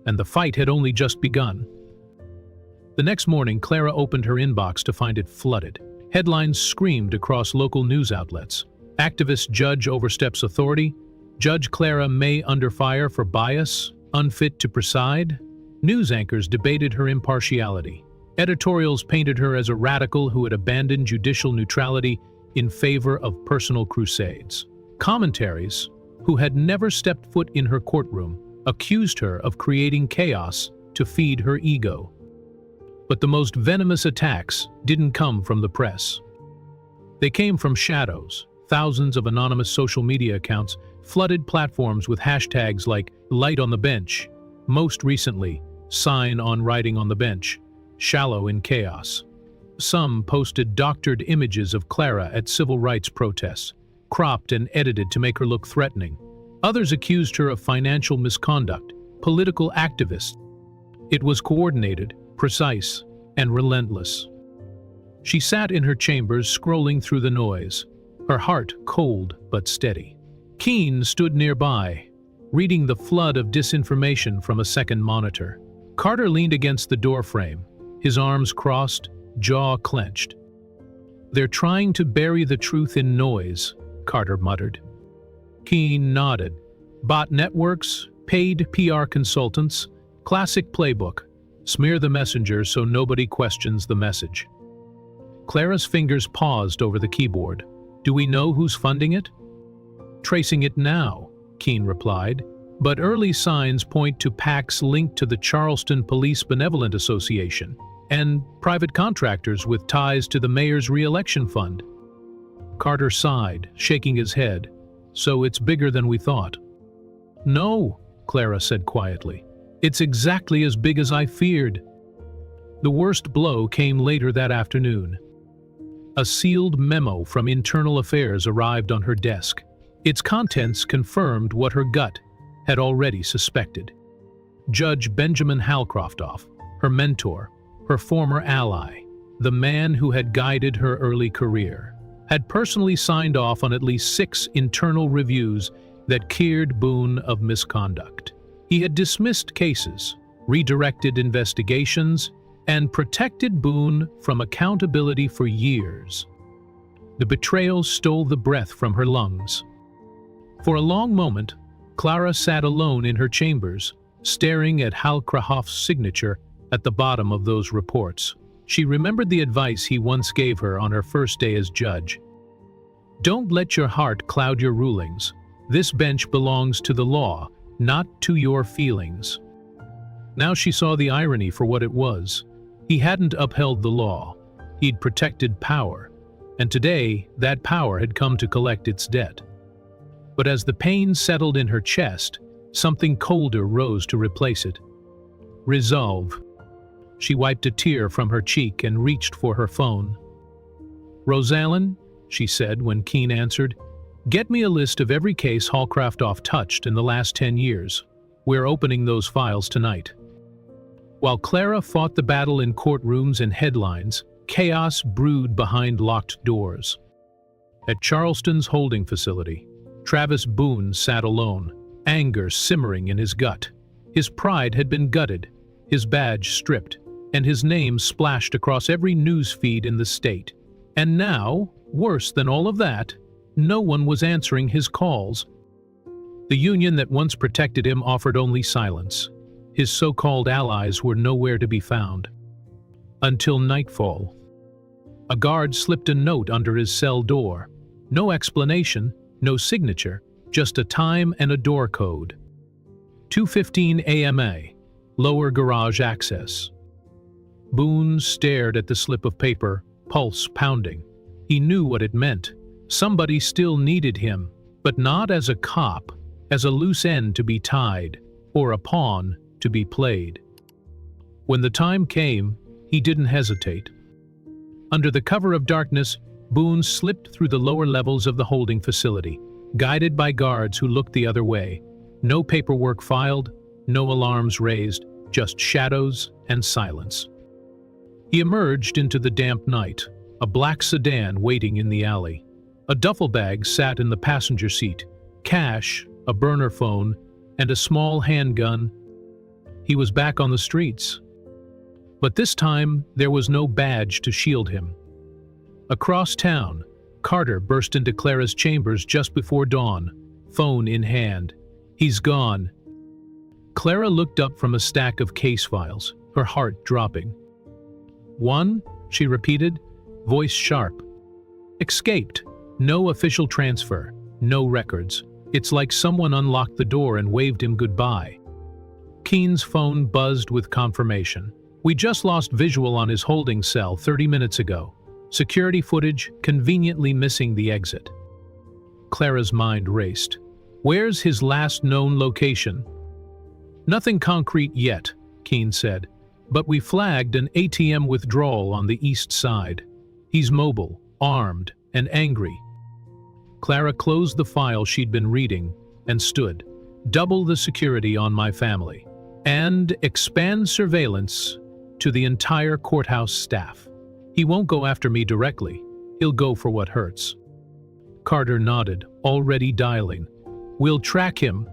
Speaker 1: And the fight had only just begun. The next morning, Clara opened her inbox to find it flooded. Headlines screamed across local news outlets. Activist judge oversteps authority. Judge Clara May under fire for bias, unfit to preside. News anchors debated her impartiality. Editorials painted her as a radical who had abandoned judicial neutrality in favor of personal crusades. Commentaries, who had never stepped foot in her courtroom, accused her of creating chaos to feed her ego. But the most venomous attacks didn't come from the press. They came from shadows. Thousands of anonymous social media accounts flooded platforms with hashtags like Light on the Bench, most recently, Sign on Writing on the Bench, Shallow in Chaos. Some posted doctored images of Clara at civil rights protests, cropped and edited to make her look threatening. Others accused her of financial misconduct, political activists. It was coordinated, precise, and relentless. She sat in her chambers scrolling through the noise, her heart cold but steady. Keene stood nearby, reading the flood of disinformation from a second monitor. Carter leaned against the doorframe, his arms crossed, jaw clenched. They're trying to bury the truth in noise, Carter muttered. Keene nodded. Bot networks, paid PR consultants, classic playbook. Smear the messenger so nobody questions the message. Clara's fingers paused over the keyboard. Do we know who's funding it? Tracing it now, Keene replied, but early signs point to PACs linked to the Charleston Police Benevolent Association and private contractors with ties to the mayor's re-election fund. Carter sighed, shaking his head. So it's bigger than we thought. No, Clara said quietly. It's exactly as big as I feared. The worst blow came later that afternoon. A sealed memo from Internal Affairs arrived on her desk. Its contents confirmed what her gut had already suspected. Judge Benjamin Halcroftoff, her mentor, her former ally, the man who had guided her early career, had personally signed off on at least 6 internal reviews that cleared Boone of misconduct. He had dismissed cases, redirected investigations, and protected Boone from accountability for years. The betrayal stole the breath from her lungs. For a long moment, Clara sat alone in her chambers, staring at Halcroft's signature at the bottom of those reports. She remembered the advice he once gave her on her first day as judge. Don't let your heart cloud your rulings. This bench belongs to the law, not to your feelings. Now she saw the irony for what it was. He hadn't upheld the law. He'd protected power. And today, that power had come to collect its debt. But as the pain settled in her chest, something colder rose to replace it. Resolve. She wiped a tear from her cheek and reached for her phone. Rosalind, she said when Keene answered, get me a list of every case Halcroftoff touched in the last 10 years. We're opening those files tonight. While Clara fought the battle in courtrooms and headlines, chaos brewed behind locked doors. At Charleston's holding facility, Travis Boone sat alone, anger simmering in his gut. His pride had been gutted, his badge stripped, and his name splashed across every news feed in the state. And now, worse than all of that, no one was answering his calls. The union that once protected him offered only silence. His so-called allies were nowhere to be found. Until nightfall. A guard slipped a note under his cell door. No explanation, no signature, just a time and a door code. 2:15 a.m.a. Lower garage access. Boone stared at the slip of paper, pulse pounding. He knew what it meant. Somebody still needed him, but not as a cop, as a loose end to be tied, or a pawn to be played. When the time came, he didn't hesitate. Under the cover of darkness, Boone slipped through the lower levels of the holding facility, guided by guards who looked the other way. No paperwork filed, no alarms raised, just shadows and silence. He emerged into the damp night, a black sedan waiting in the alley. A duffel bag sat in the passenger seat, cash, a burner phone, and a small handgun. He was back on the streets. But this time, there was no badge to shield him. Across town, Carter burst into Clara's chambers just before dawn, phone in hand. "He's gone." Clara looked up from a stack of case files, her heart dropping. "One?" she repeated, voice sharp. "Escaped. No official transfer. No records. It's like someone unlocked the door and waved him goodbye." Keene's phone buzzed with confirmation. "We just lost visual on his holding cell 30 minutes ago. Security footage conveniently missing the exit." Clara's mind raced. "Where's his last known location?" "Nothing concrete yet," Keene said, "but we flagged an ATM withdrawal on the east side. He's mobile, armed, and angry." Clara closed the file she'd been reading and stood. "Double the security on my family. And expand surveillance to the entire courthouse staff. He won't go after me directly. He'll go for what hurts." Carter nodded, already dialing. "We'll track him."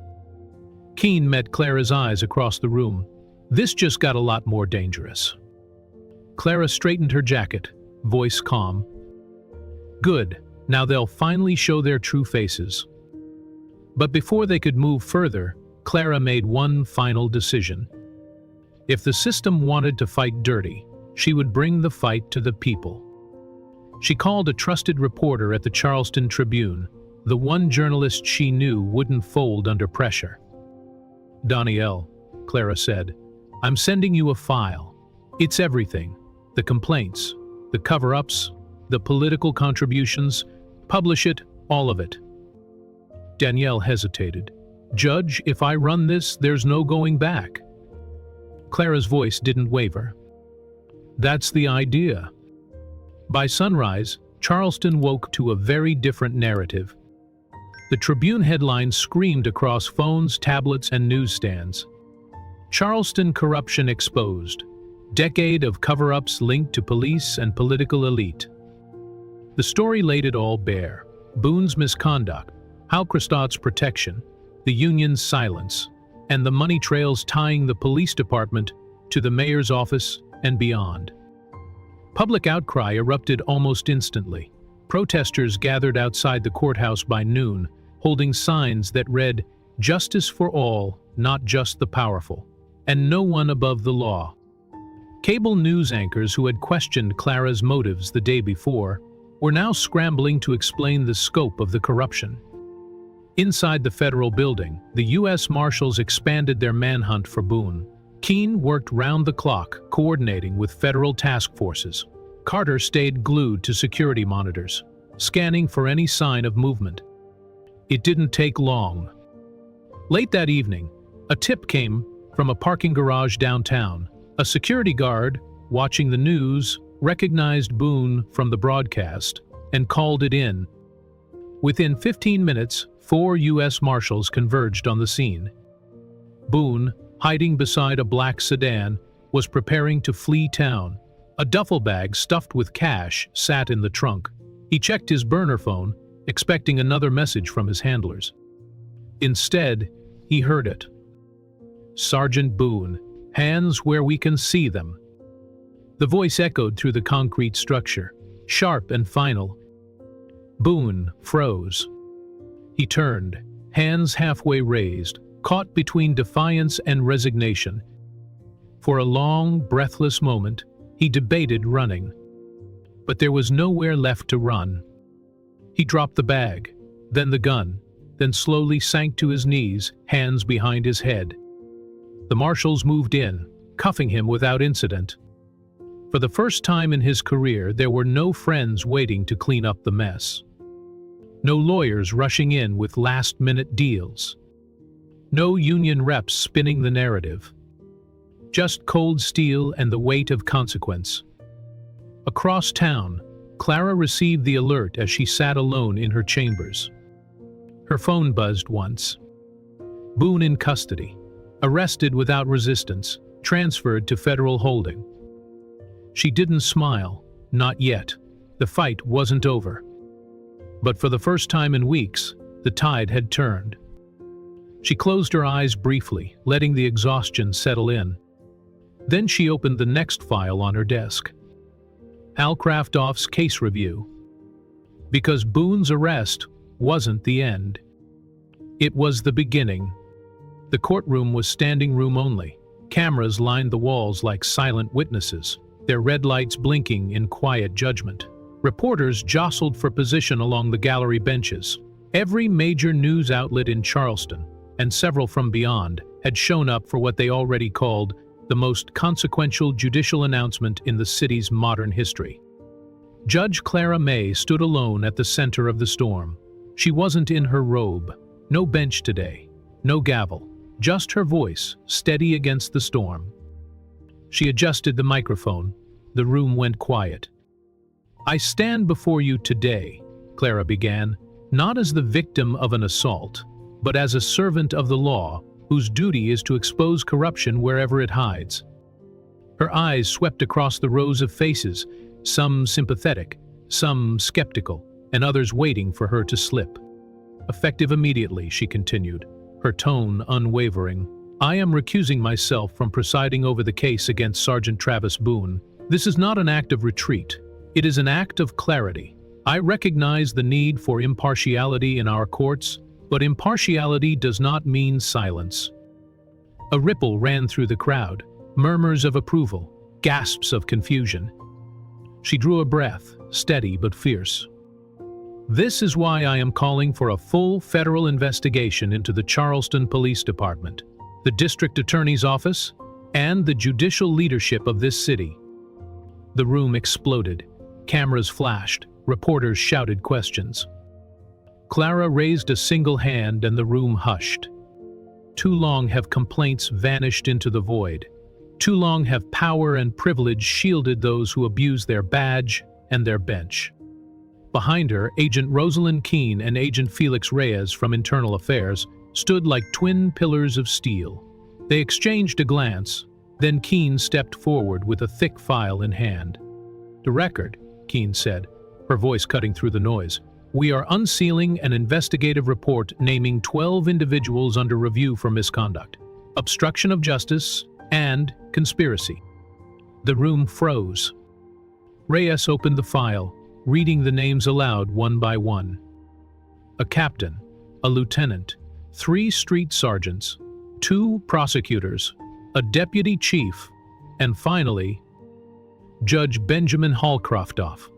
Speaker 1: Keene met Clara's eyes across the room. This just got a lot more dangerous. Clara straightened her jacket, voice calm. "Good. Now they'll finally show their true faces." But before they could move further, Clara made one final decision. If the system wanted to fight dirty, she would bring the fight to the people. She called a trusted reporter at the Charleston Tribune, the one journalist she knew wouldn't fold under pressure. "Danielle," Clara said, "I'm sending you a file. It's everything. The complaints, the cover-ups, the political contributions. Publish it, all of it." Danielle hesitated. "Judge, if I run this, there's no going back." Clara's voice didn't waver. "That's the idea." By sunrise, Charleston woke to a very different narrative. The Tribune headline screamed across phones, tablets, and newsstands. "Charleston corruption exposed. Decade of cover-ups linked to police and political elite." The story laid it all bare. Boone's misconduct, Hal Kristat's protection, the union's silence, and the money trails tying the police department to the mayor's office and beyond. Public outcry erupted almost instantly. Protesters gathered outside the courthouse by noon, holding signs that read, "Justice for all, not just the powerful," and "No one above the law." Cable news anchors who had questioned Clara's motives the day before were now scrambling to explain the scope of the corruption. Inside the federal building, the U.S. Marshals expanded their manhunt for Boone. Keene worked round the clock, coordinating with federal task forces. Carter stayed glued to security monitors, scanning for any sign of movement. It didn't take long. Late that evening, a tip came from a parking garage downtown. A security guard, watching the news, recognized Boone from the broadcast and called it in. Within 15 minutes, 4 U.S. Marshals converged on the scene. Boone, hiding beside a black sedan, was preparing to flee town. A duffel bag stuffed with cash sat in the trunk. He checked his burner phone, expecting another message from his handlers. Instead, he heard it. "Sergeant Boone, hands where we can see them." The voice echoed through the concrete structure. sharp and final. Boone froze. He turned, hands halfway raised, caught between defiance and resignation. For a long, breathless moment, he debated running. But there was nowhere left to run. He dropped the bag, then the gun, then slowly sank to his knees, hands behind his head. The marshals moved in, cuffing him without incident. For the first time in his career, there were no friends waiting to clean up the mess. No lawyers rushing in with last-minute deals. No union reps spinning the narrative. Just cold steel and the weight of consequence. Across town, Clara received the alert as she sat alone in her chambers. Her phone buzzed once. Boone in custody. Arrested without resistance. Transferred to federal holding. She didn't smile. Not yet. The fight wasn't over. But for the first time in weeks, the tide had turned. She closed her eyes briefly, letting the exhaustion settle in. Then she opened the next file on her desk. Al Kraftoff's case review. Because Boone's arrest wasn't the end. It was the beginning. The courtroom was standing room only. Cameras lined the walls like silent witnesses, their red lights blinking in quiet judgment. Reporters jostled for position along the gallery benches. Every major news outlet in Charleston, and several from beyond, had shown up for what they already called the most consequential judicial announcement in the city's modern history. Judge Clara May stood alone at the center of the storm. She wasn't in her robe. No bench today. No gavel. Just her voice, steady against the storm. She adjusted the microphone. The room went quiet. "I stand before you today," Clara began, "not as the victim of an assault, but as a servant of the law whose duty is to expose corruption wherever it hides." Her eyes swept across the rows of faces, some sympathetic, some skeptical, and others waiting for her to slip. "Effective immediately," she continued, her tone unwavering. "I am recusing myself from presiding over the case against Sergeant Travis Boone. This is not an act of retreat. It is an act of clarity. I recognize the need for impartiality in our courts, but impartiality does not mean silence." A ripple ran through the crowd, murmurs of approval, gasps of confusion. She drew a breath, steady but fierce. "This is why I am calling for a full federal investigation into the Charleston Police Department, the District Attorney's Office, and the judicial leadership of this city." The room exploded. Cameras flashed. Reporters shouted questions. Clara raised a single hand and the room hushed. Too long have complaints vanished into the void. Too long have power and privilege shielded those who abuse their badge and their bench. Behind her, Agent Rosalind Keene and Agent Felix Reyes from Internal Affairs stood like twin pillars of steel. They exchanged a glance, then Keene stepped forward with a thick file in hand. "The record," Keene said, her voice cutting through the noise. "We are unsealing an investigative report naming 12 individuals under review for misconduct, obstruction of justice, and conspiracy." The room froze. Reyes opened the file, reading the names aloud one by one. A captain, a lieutenant, 3 street sergeants, 2 prosecutors, a deputy chief, and finally, Judge Benjamin Kraftoff.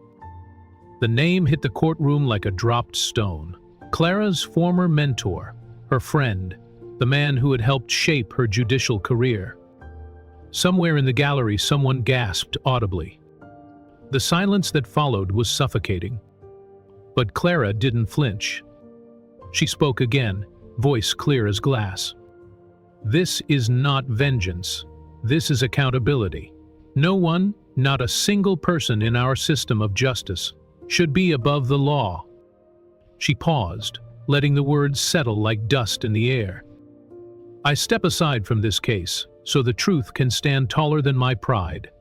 Speaker 1: The name hit the courtroom like a dropped stone. Clara's former mentor, her friend, the man who had helped shape her judicial career. Somewhere in the gallery, someone gasped audibly. The silence that followed was suffocating. But Clara didn't flinch. She spoke again, voice clear as glass. "This is not vengeance. This is accountability. No one, not a single person in our system of justice, should be above the law." She paused, letting the words settle like dust in the air. "I step aside from this case, so the truth can stand taller than my pride."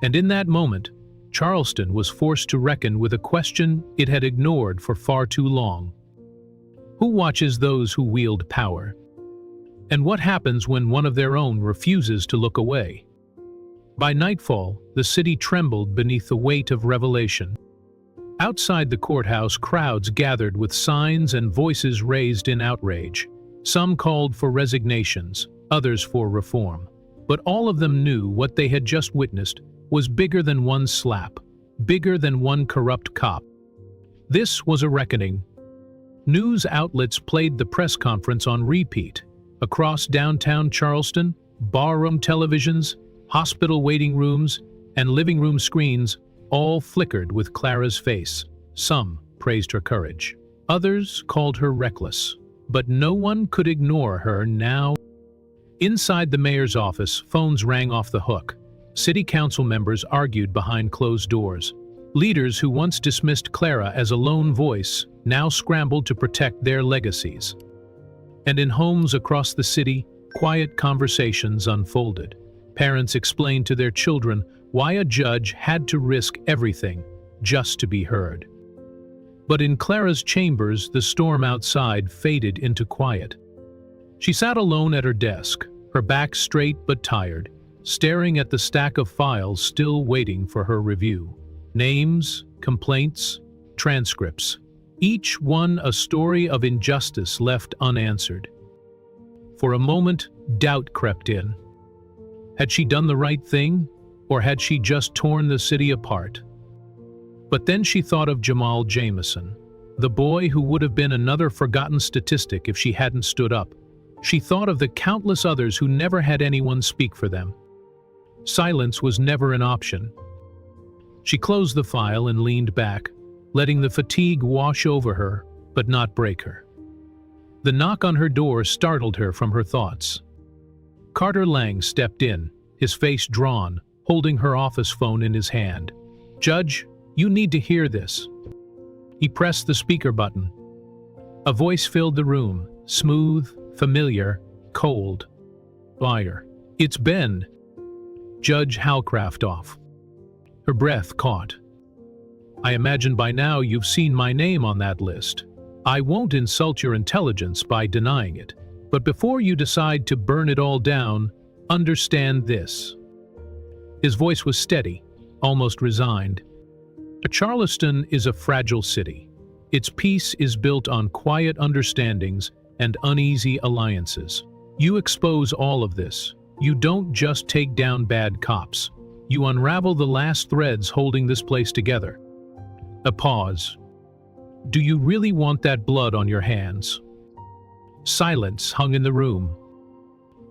Speaker 1: And in that moment, Charleston was forced to reckon with a question it had ignored for far too long. Who watches those who wield power? And what happens when one of their own refuses to look away? By nightfall, the city trembled beneath the weight of revelation. Outside the courthouse, crowds gathered with signs and voices raised in outrage. Some called for resignations, others for reform. But all of them knew what they had just witnessed was bigger than one slap, bigger than one corrupt cop. This was a reckoning. News outlets played the press conference on repeat. Across downtown Charleston, barroom televisions, hospital waiting rooms, and living room screens all flickered with Clara's face. Some praised her courage. Others called her reckless. But no one could ignore her now. Inside the mayor's office, phones rang off the hook. City council members argued behind closed doors. Leaders who once dismissed Clara as a lone voice now scrambled to protect their legacies. And in homes across the city, quiet conversations unfolded. Parents explained to their children why a judge had to risk everything just to be heard. But in Clara's chambers, the storm outside faded into quiet. She sat alone at her desk, her back straight but tired, staring at the stack of files still waiting for her review. Names, complaints, transcripts, each one a story of injustice left unanswered. For a moment, doubt crept in. Had she done the right thing, or had she just torn the city apart? But then she thought of Jamal Jamison, the boy who would have been another forgotten statistic if she hadn't stood up. She thought of the countless others who never had anyone speak for them. Silence was never an option. She closed the file and leaned back, letting the fatigue wash over her, but not break her. The knock on her door startled her from her thoughts. Carter Lang stepped in, his face drawn, holding her office phone in his hand. "Judge, you need to hear this." He pressed the speaker button. A voice filled the room, smooth, familiar, cold. "Liar. It's Ben." Judge Halcraftoff. Her breath caught. "I imagine by now you've seen my name on that list. I won't insult your intelligence by denying it, but before you decide to burn it all down, understand this." His voice was steady, almost resigned. Charleston is a fragile city. Its peace is built on quiet understandings and uneasy alliances. You expose all of this. You don't just take down bad cops. You unravel the last threads holding this place together. A pause. "Do you really want that blood on your hands?" Silence hung in the room.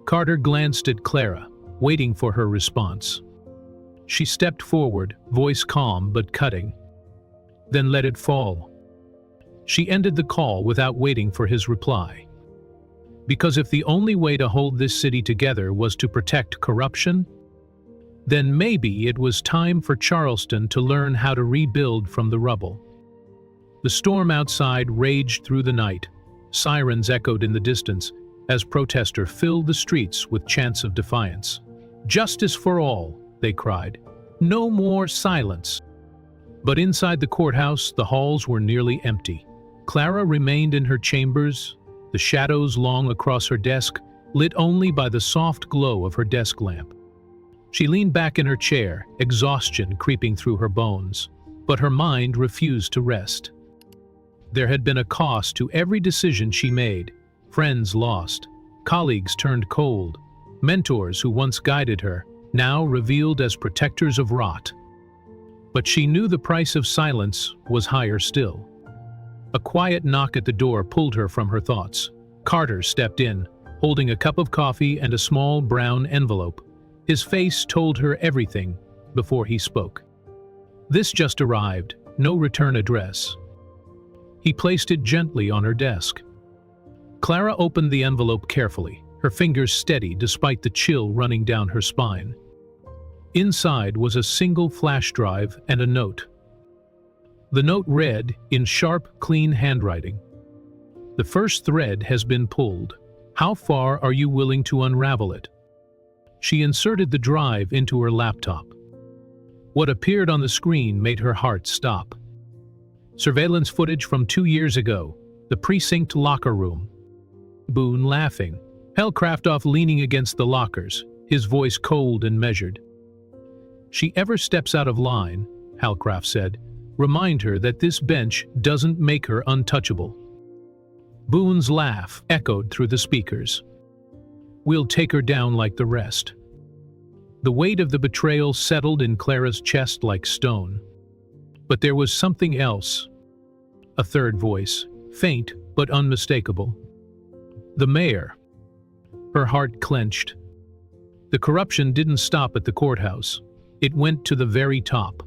Speaker 1: Carter glanced at Clara, waiting for her response. She stepped forward, voice calm but cutting. Then let it fall. She ended the call without waiting for his reply. Because if the only way to hold this city together was to protect corruption, then maybe it was time for Charleston to learn how to rebuild from the rubble. The storm outside raged through the night. Sirens echoed in the distance as protesters filled the streets with chants of defiance. "Justice for all," they cried. "No more silence." But inside the courthouse, the halls were nearly empty. Clara remained in her chambers, the shadows long across her desk, lit only by the soft glow of her desk lamp. She leaned back in her chair, exhaustion creeping through her bones, but her mind refused to rest. There had been a cost to every decision she made. Friends lost, colleagues turned cold, mentors who once guided her, now revealed as protectors of rot. But she knew the price of silence was higher still. A quiet knock at the door pulled her from her thoughts. Carter stepped in, holding a cup of coffee and a small brown envelope. His face told her everything before he spoke. "This just arrived, no return address." He placed it gently on her desk. Clara opened the envelope carefully, her fingers steady despite the chill running down her spine. Inside was a single flash drive and a note. The note read, in sharp, clean handwriting, "The first thread has been pulled. How far are you willing to unravel it?" She inserted the drive into her laptop. What appeared on the screen made her heart stop. Surveillance footage from 2 years ago, the precinct locker room. Boone laughing, Halcraftoff leaning against the lockers, his voice cold and measured. she ever steps out of line, Halcraft said, remind her that this bench doesn't make her untouchable. Boone's laugh echoed through the speakers. We'll take her down like the rest. The weight of the betrayal settled in Clara's chest like stone. But there was something else. A third voice, faint but unmistakable. The mayor. Her heart clenched. The corruption didn't stop at the courthouse. It went to the very top.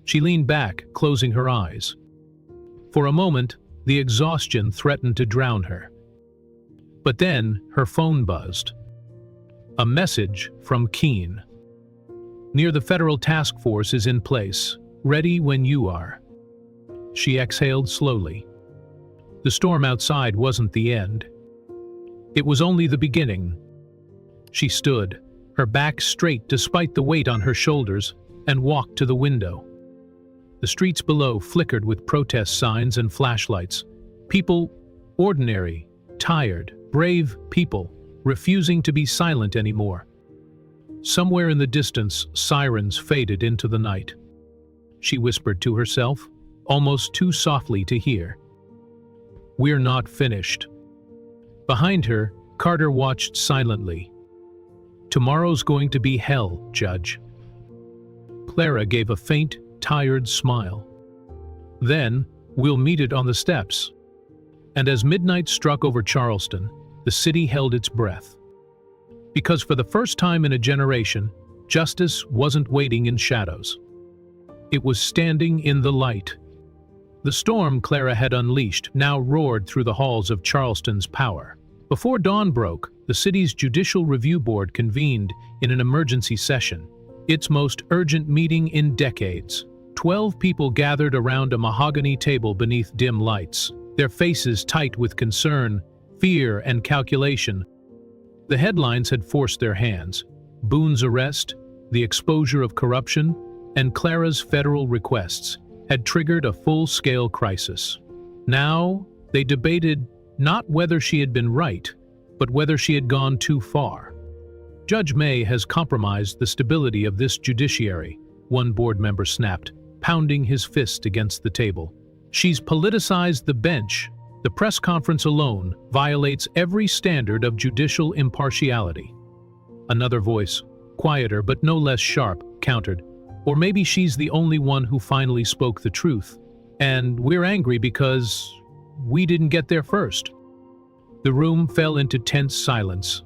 Speaker 1: She leaned back, closing her eyes. For a moment, the exhaustion threatened to drown her. But then her phone buzzed. A message from Keene. Near the federal task force is in place, ready when you are. She exhaled slowly. The storm outside wasn't the end. It was only the beginning. She stood, her back straight despite the weight on her shoulders, and walked to the window. The streets below flickered with protest signs and flashlights. People, ordinary, tired, brave people, refusing to be silent anymore. Somewhere in the distance, sirens faded into the night. She whispered to herself, almost too softly to hear. We're not finished. Behind her, Carter watched silently. Tomorrow's going to be hell, Judge. Clara gave a faint, tired smile. Then, we'll meet it on the steps. And as midnight struck over Charleston, the city held its breath. Because for the first time in a generation, justice wasn't waiting in shadows. It was standing in the light. The storm Clara had unleashed now roared through the halls of Charleston's power. Before dawn broke, the city's Judicial Review Board convened in an emergency session, its most urgent meeting in decades. 12 people gathered around a mahogany table beneath dim lights, their faces tight with concern, fear, and calculation. The headlines had forced their hands. Boone's arrest, the exposure of corruption, and Clara's federal requests had triggered a full-scale crisis. Now, they debated not whether she had been right, but whether she had gone too far. Judge May has compromised the stability of this judiciary, one board member snapped, pounding his fist against the table. She's politicized the bench. The press conference alone violates every standard of judicial impartiality. Another voice, quieter but no less sharp, countered. Or maybe she's the only one who finally spoke the truth. And we're angry because we didn't get there first. The room fell into tense silence.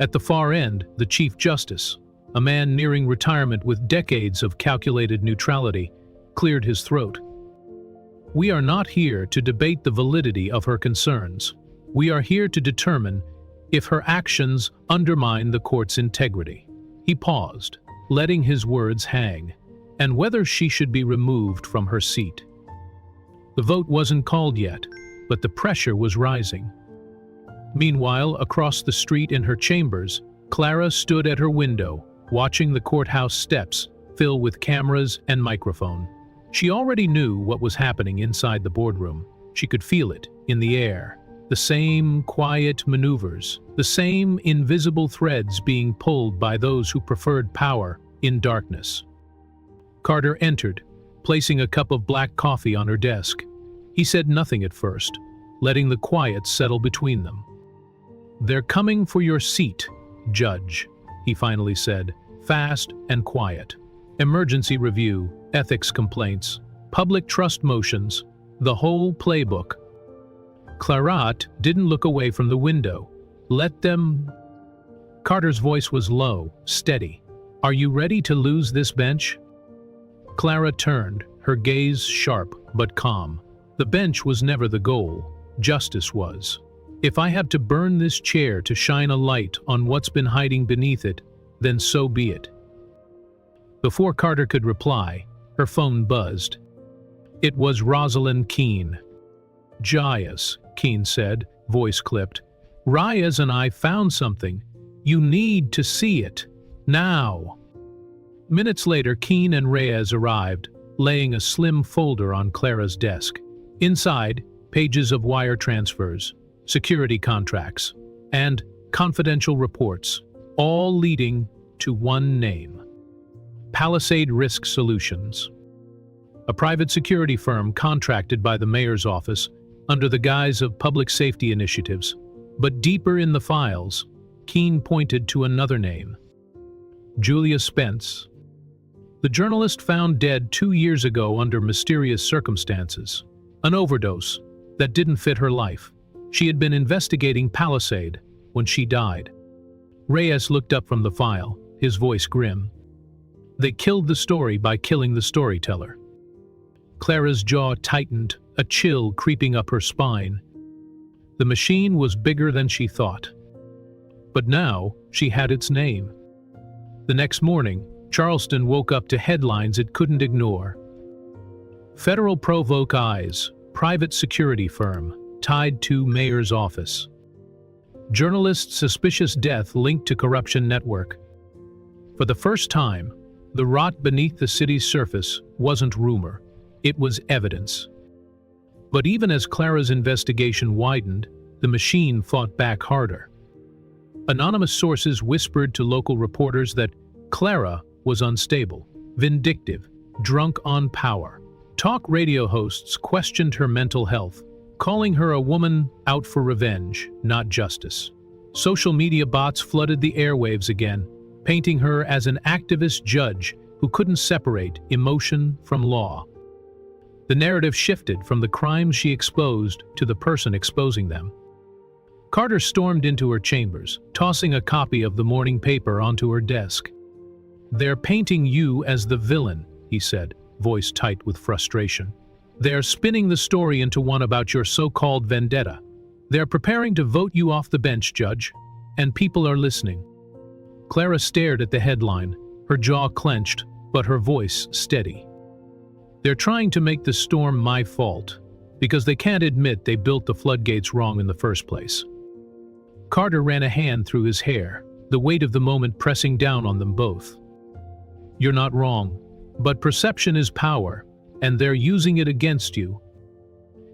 Speaker 1: At the far end, the Chief Justice, a man nearing retirement with decades of calculated neutrality, cleared his throat. We are not here to debate the validity of her concerns. We are here to determine if her actions undermine the court's integrity. He paused, letting his words hang, and whether she should be removed from her seat. The vote wasn't called yet, but the pressure was rising. Meanwhile, across the street in her chambers, Clara stood at her window, watching the courthouse steps fill with cameras and microphone. She already knew what was happening inside the boardroom. She could feel it in the air. The same quiet maneuvers, the same invisible threads being pulled by those who preferred power in darkness. Carter entered, placing a cup of black coffee on her desk. He said nothing at first, letting the quiet settle between them. They're coming for your seat, Judge, he finally said, fast and quiet. Emergency review, ethics complaints, public trust motions, the whole playbook. Clarat didn't look away from the window. Let them... Carter's voice was low, steady. Are you ready to lose this bench? Clara turned, her gaze sharp but calm. The bench was never the goal. Justice was. If I have to burn this chair to shine a light on what's been hiding beneath it, then so be it. Before Carter could reply, her phone buzzed. It was Rosalind Keene. Jayas, Keene said, voice clipped. Reyes and I found something. You need to see it. Now. Minutes later, Keene and Reyes arrived, laying a slim folder on Clara's desk. Inside, pages of wire transfers, security contracts, and confidential reports, all leading to one name. Palisade Risk Solutions, a private security firm contracted by the mayor's office under the guise of public safety initiatives. But deeper in the files, Keene pointed to another name: Julia Spence. The journalist found dead 2 years ago under mysterious circumstances. An overdose that didn't fit her life. She had been investigating Palisade when she died. Reyes looked up from the file, his voice grim. They killed the story by killing the storyteller. Clara's jaw tightened, a chill creeping up her spine. The machine was bigger than she thought. But now she had its name. The next morning, Charleston woke up to headlines it couldn't ignore. Federal Provoke Eyes, private security firm, tied to mayor's office. Journalist suspicious death linked to corruption network. For the first time, the rot beneath the city's surface wasn't rumor, it was evidence. But even as Clara's investigation widened, the machine fought back harder. Anonymous sources whispered to local reporters that Clara was unstable, vindictive, drunk on power. Talk radio hosts questioned her mental health, calling her a woman out for revenge, not justice. Social media bots flooded the airwaves again, painting her as an activist judge who couldn't separate emotion from law. The narrative shifted from the crimes she exposed to the person exposing them. Carter stormed into her chambers, tossing a copy of the morning paper onto her desk. "They're painting you as the villain," he said, voice tight with frustration. "They're spinning the story into one about your so-called vendetta. They're preparing to vote you off the bench, Judge, and people are listening." Clara stared at the headline, her jaw clenched, but her voice steady. "They're trying to make the storm my fault, because they can't admit they built the floodgates wrong in the first place." Carter ran a hand through his hair, the weight of the moment pressing down on them both. "You're not wrong, but perception is power, and they're using it against you."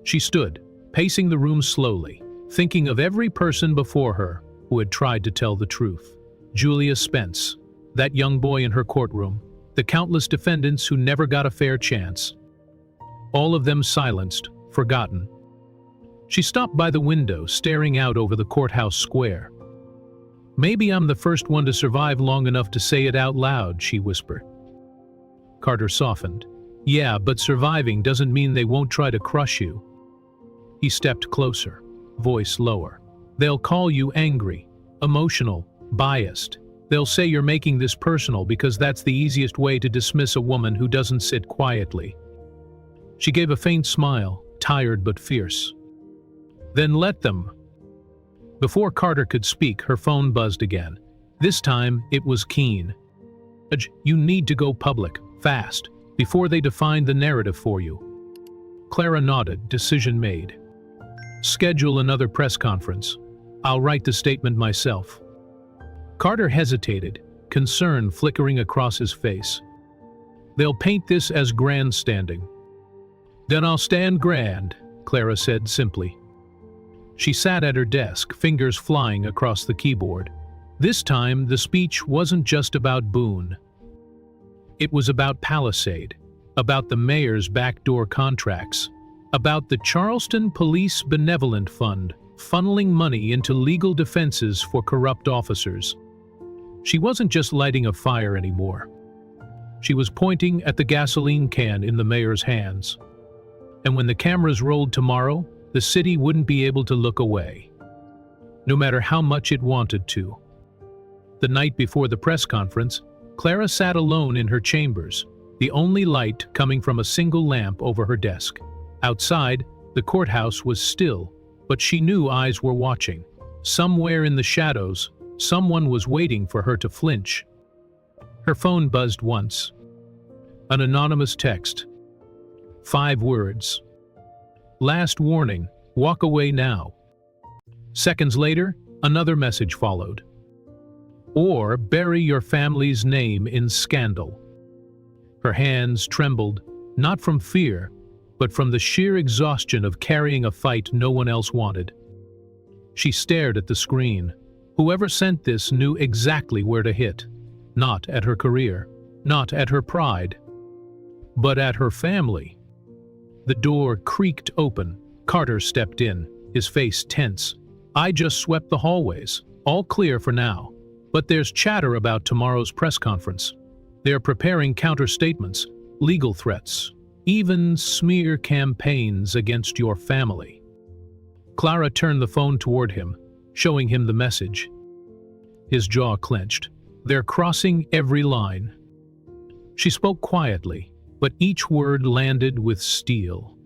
Speaker 1: She stood, pacing the room slowly, thinking of every person before her who had tried to tell the truth. Julia Spence, that young boy in her courtroom, the countless defendants who never got a fair chance. All of them silenced, forgotten. She stopped by the window, staring out over the courthouse square. "Maybe I'm the first one to survive long enough to say it out loud," she whispered. Carter softened. "Yeah, but surviving doesn't mean they won't try to crush you." He stepped closer, voice lower. "They'll call you angry, emotional, biased. They'll say you're making this personal because that's the easiest way to dismiss a woman who doesn't sit quietly." She gave a faint smile, tired but fierce. "Then let them." Before Carter could speak, her phone buzzed again. This time, it was Keene. "Judge, you need to go public, fast, before they define the narrative for you." Clara nodded, decision made. "Schedule another press conference. I'll write the statement myself." Carter hesitated, concern flickering across his face. "They'll paint this as grandstanding." "Then I'll stand grand," Clara said simply. She sat at her desk, fingers flying across the keyboard. This time, the speech wasn't just about Boone. It was about Palisade, about the mayor's backdoor contracts, about the Charleston Police Benevolent Fund funneling money into legal defenses for corrupt officers. She wasn't just lighting a fire anymore. She was pointing at the gasoline can in the mayor's hands. And when the cameras rolled tomorrow, the city wouldn't be able to look away, no matter how much it wanted to. The night before the press conference, Clara sat alone in her chambers, the only light coming from a single lamp over her desk. Outside, the courthouse was still, but she knew eyes were watching. Somewhere in the shadows, someone was waiting for her to flinch. Her phone buzzed once. An anonymous text. 5 words. "Last warning, walk away now." Seconds later, another message followed. "Or bury your family's name in scandal." Her hands trembled, not from fear, but from the sheer exhaustion of carrying a fight no one else wanted. She stared at the screen. Whoever sent this knew exactly where to hit. Not at her career, not at her pride, but at her family. The door creaked open. Carter stepped in, his face tense. "I just swept the hallways. All clear for now. But there's chatter about tomorrow's press conference. They're preparing counter-statements, legal threats, even smear campaigns against your family." Clara turned the phone toward him, showing him the message. His jaw clenched. "They're crossing every line." She spoke quietly, but each word landed with steel.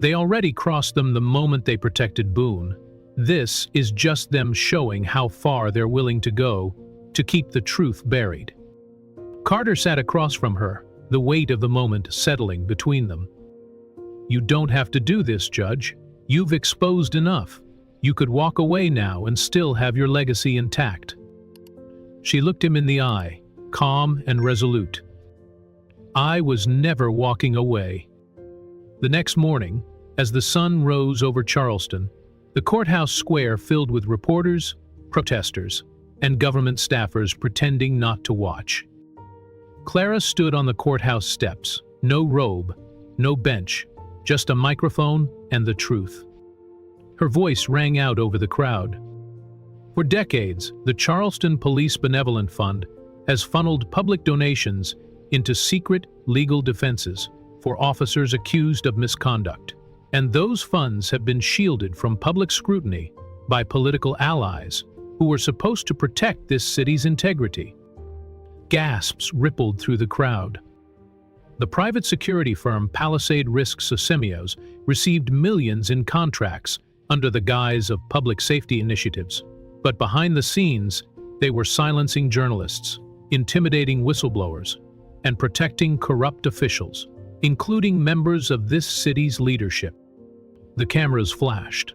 Speaker 1: "They already crossed them the moment they protected Boone. This is just them showing how far they're willing to go to keep the truth buried." Carter sat across from her, the weight of the moment settling between them. "You don't have to do this, Judge. You've exposed enough. You could walk away now and still have your legacy intact." She looked him in the eye, calm and resolute. "I was never walking away." The next morning, as the sun rose over Charleston, the courthouse square filled with reporters, protesters, and government staffers pretending not to watch. Clara stood on the courthouse steps, no robe, no bench, just a microphone and the truth. Her voice rang out over the crowd. For decades, the Charleston Police Benevolent Fund has funneled public donations into secret legal defenses for officers accused of misconduct, and those funds have been shielded from public scrutiny by political allies who were supposed to protect this city's integrity. Gasps rippled through the crowd. The private security firm Palisade Risk Sosemios received millions in contracts under the guise of public safety initiatives, but behind the scenes, they were silencing journalists, intimidating whistleblowers, and protecting corrupt officials, including members of this city's leadership. The cameras flashed.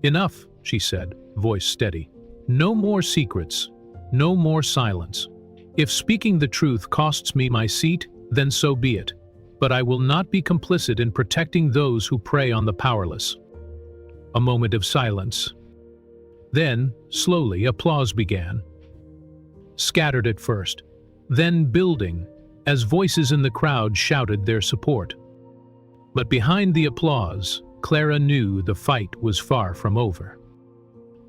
Speaker 1: "Enough," she said, voice steady. "No more secrets, no more silence. If speaking the truth costs me my seat, then so be it. But I will not be complicit in protecting those who prey on the powerless." A moment of silence. Then, slowly, applause began. Scattered at first, then building, as voices in the crowd shouted their support. But behind the applause, Clara knew the fight was far from over.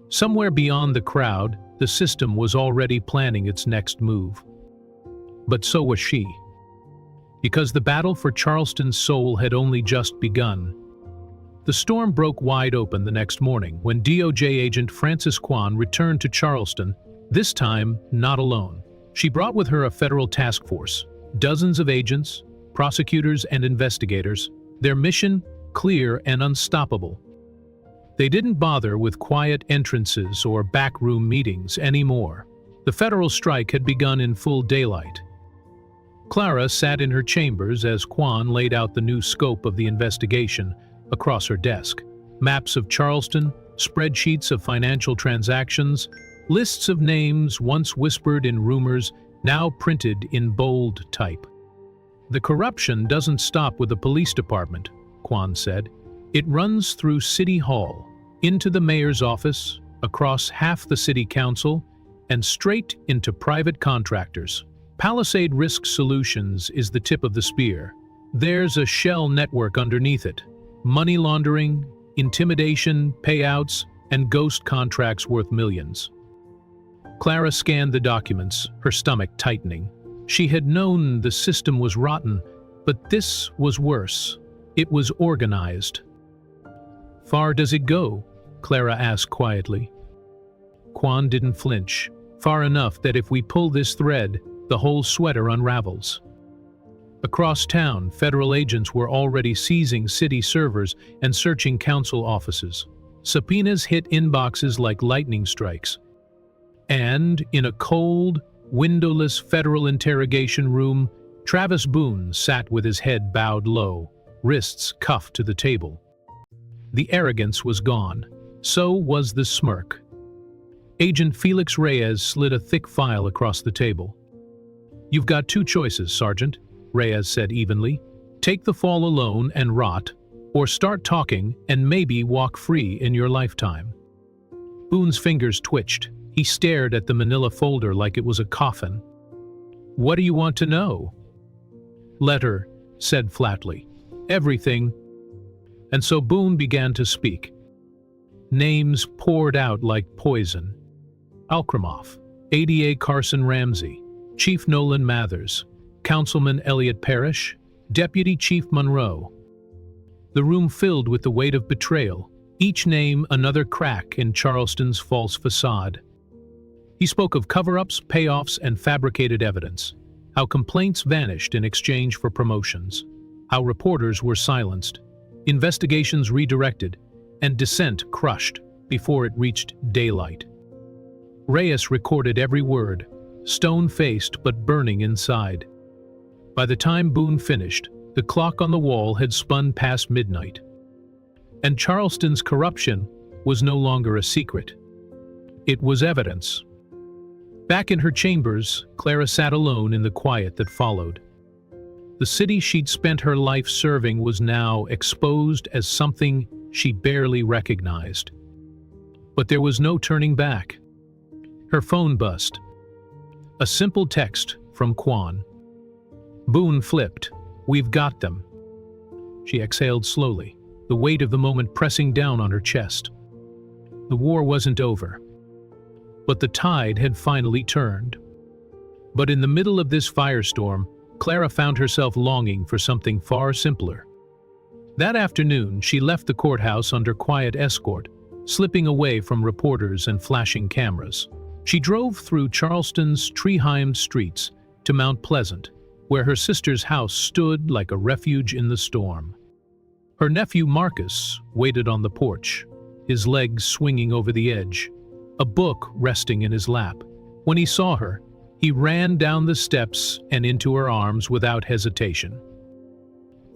Speaker 1: Somewhere beyond the crowd, the system was already planning its next move. But so was she. Because the battle for Charleston's soul had only just begun. The storm broke wide open the next morning when DOJ agent Frances Kwan returned to Charleston, this time not alone. She brought with her a federal task force, dozens of agents, prosecutors, and investigators, their mission clear and unstoppable. They didn't bother with quiet entrances or backroom meetings anymore. The federal strike had begun in full daylight. Clara sat in her chambers as Kwan laid out the new scope of the investigation across her desk. Maps of Charleston, spreadsheets of financial transactions, lists of names once whispered in rumors, now printed in bold type. "The corruption doesn't stop with the police department," Kwan said. "It runs through City Hall, into the mayor's office, across half the city council, and straight into private contractors. Palisade Risk Solutions is the tip of the spear. There's a shell network underneath it. Money laundering, intimidation, payouts, and ghost contracts worth millions." Clara scanned the documents, her stomach tightening. She had known the system was rotten, but this was worse. It was organized. "Far does it go?" Clara asked quietly. Kwan didn't flinch. "Far enough that if we pull this thread, the whole sweater unravels." Across town, federal agents were already seizing city servers and searching council offices. Subpoenas hit inboxes like lightning strikes. And, in a cold, windowless federal interrogation room, Travis Boone sat with his head bowed low, wrists cuffed to the table. The arrogance was gone. So was the smirk. Agent Felix Reyes slid a thick file across the table. "You've got two choices, Sergeant," Reyes said evenly. "Take the fall alone and rot, or start talking and maybe walk free in your lifetime." Boone's fingers twitched. He stared at the manila folder like it was a coffin. What do you want to know? Letter said flatly. Everything. And so Boone began to speak. Names poured out like poison. Alcramoff, ADA Carson Ramsey, Chief Nolan Mathers, Councilman Elliot Parrish, Deputy Chief Monroe. The room filled with the weight of betrayal, each name another crack in Charleston's false facade. He spoke of cover-ups, payoffs, and fabricated evidence, how complaints vanished in exchange for promotions, how reporters were silenced, investigations redirected, and dissent crushed before it reached daylight. Reyes recorded every word, stone-faced but burning inside. By the time Boone finished, the clock on the wall had spun past midnight. And Charleston's corruption was no longer a secret. It was evidence. Back in her chambers, Clara sat alone in the quiet that followed. The city she'd spent her life serving was now exposed as something she barely recognized. But there was no turning back. Her phone buzzed. A simple text from Quan. Boone flipped. "We've got them." She exhaled slowly, the weight of the moment pressing down on her chest. The war wasn't over. But the tide had finally turned. But in the middle of this firestorm, Clara found herself longing for something far simpler. That afternoon, she left the courthouse under quiet escort, slipping away from reporters and flashing cameras. She drove through Charleston's tree-heimed streets to Mount Pleasant, where her sister's house stood like a refuge in the storm. Her nephew Marcus waited on the porch, his legs swinging over the edge, a book resting in his lap. When he saw her, he ran down the steps and into her arms without hesitation.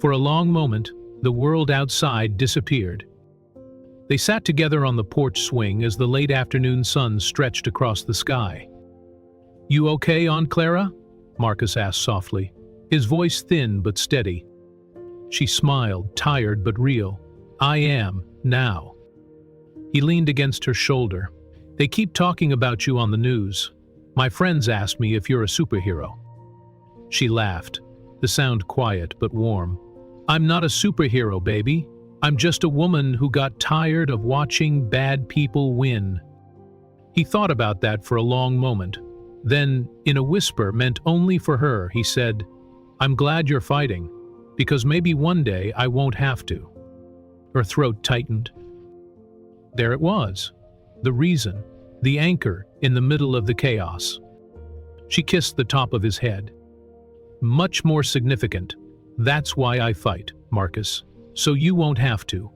Speaker 1: For a long moment, the world outside disappeared. They sat together on the porch swing as the late afternoon sun stretched across the sky. "You okay, Aunt Clara?" Marcus asked softly, his voice thin but steady. She smiled, tired but real. "I am, now." He leaned against her shoulder. "They keep talking about you on the news. My friends asked me if you're a superhero." She laughed, the sound quiet but warm. "I'm not a superhero, baby. I'm just a woman who got tired of watching bad people win." He thought about that for a long moment. Then, in a whisper meant only for her, he said, "I'm glad you're fighting, because maybe one day I won't have to." Her throat tightened. There it was, the reason, the anchor in the middle of the chaos. She kissed the top of his head. "Much more significant. That's why I fight, Marcus, so you won't have to."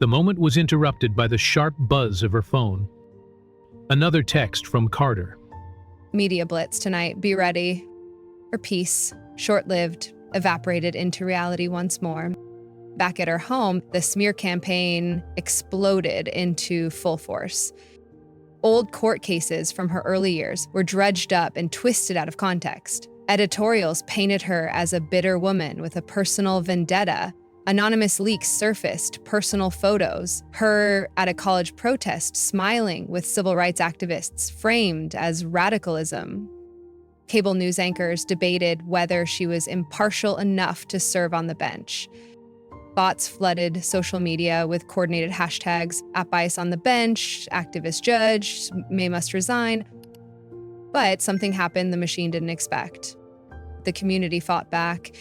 Speaker 1: The moment was interrupted by the sharp buzz of her phone. Another text from Carter.
Speaker 2: "Media blitz tonight, be ready." Her peace, short-lived, evaporated into reality once more. Back at her home, the smear campaign exploded into full force. Old court cases from her early years were dredged up and twisted out of context. Editorials painted her as a bitter woman with a personal vendetta. Anonymous leaks surfaced personal photos, her at a college protest smiling with civil rights activists, framed as radicalism. Cable news anchors debated whether she was impartial enough to serve on the bench. Bots flooded social media with coordinated hashtags, "@Bias on the bench," "activist judge," "May must resign." But something happened the machine didn't expect. The community fought back.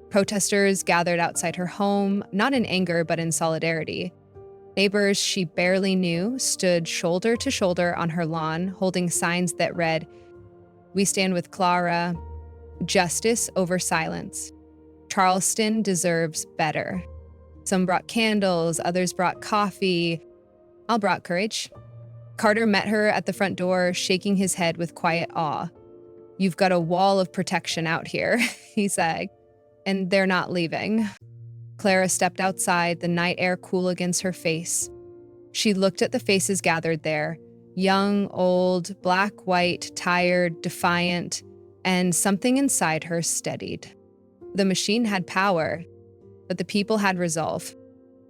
Speaker 2: Protesters gathered outside her home, not in anger but in solidarity. Neighbors she barely knew stood shoulder to shoulder on her lawn, holding signs that read, "We stand with Clara," "Justice over silence," "Charleston deserves better." Some brought candles, others brought coffee. All brought courage. Carter met her at the front door, shaking his head with quiet awe. "You've got a wall of protection out here," he said, "and they're not leaving." Clara stepped outside, the night air cool against her face. She looked at the faces gathered there, young, old, black, white, tired, defiant, and something inside her steadied. The machine had power, but the people had resolve.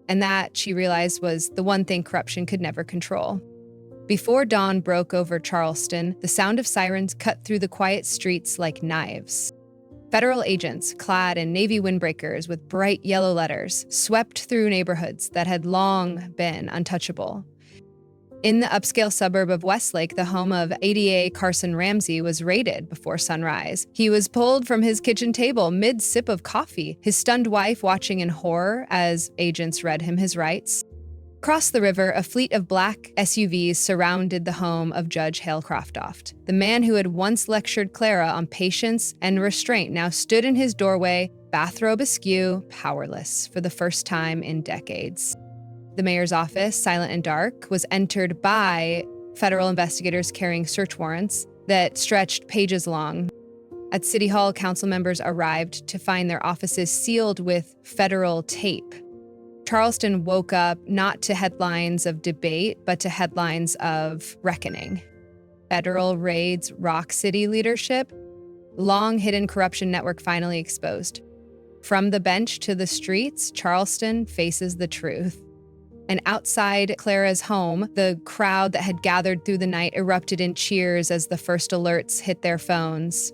Speaker 2: And that, she realized, was the one thing corruption could never control. Before dawn broke over Charleston, the sound of sirens cut through the quiet streets like knives. Federal agents, clad in navy windbreakers with bright yellow letters, swept through neighborhoods that had long been untouchable. In the upscale suburb of Westlake, the home of ADA Carson Ramsey was raided before sunrise. He was pulled from his kitchen table mid-sip of coffee, his stunned wife watching in horror as agents read him his rights. Across the river, a fleet of black SUVs surrounded the home of Judge Hale Croftoft. The man who had once lectured Clara on patience and restraint now stood in his doorway, bathrobe askew, powerless for the first time in decades. The mayor's office, silent and dark, was entered by federal investigators carrying search warrants that stretched pages long. At City Hall, council members arrived to find their offices sealed with federal tape. Charleston woke up not to headlines of debate, but to headlines of reckoning. Federal raids rock city leadership, long-hidden corruption network finally exposed. From the bench to the streets, Charleston faces the truth. And outside Clara's home, the crowd that had gathered through the night erupted in cheers as the first alerts hit their phones.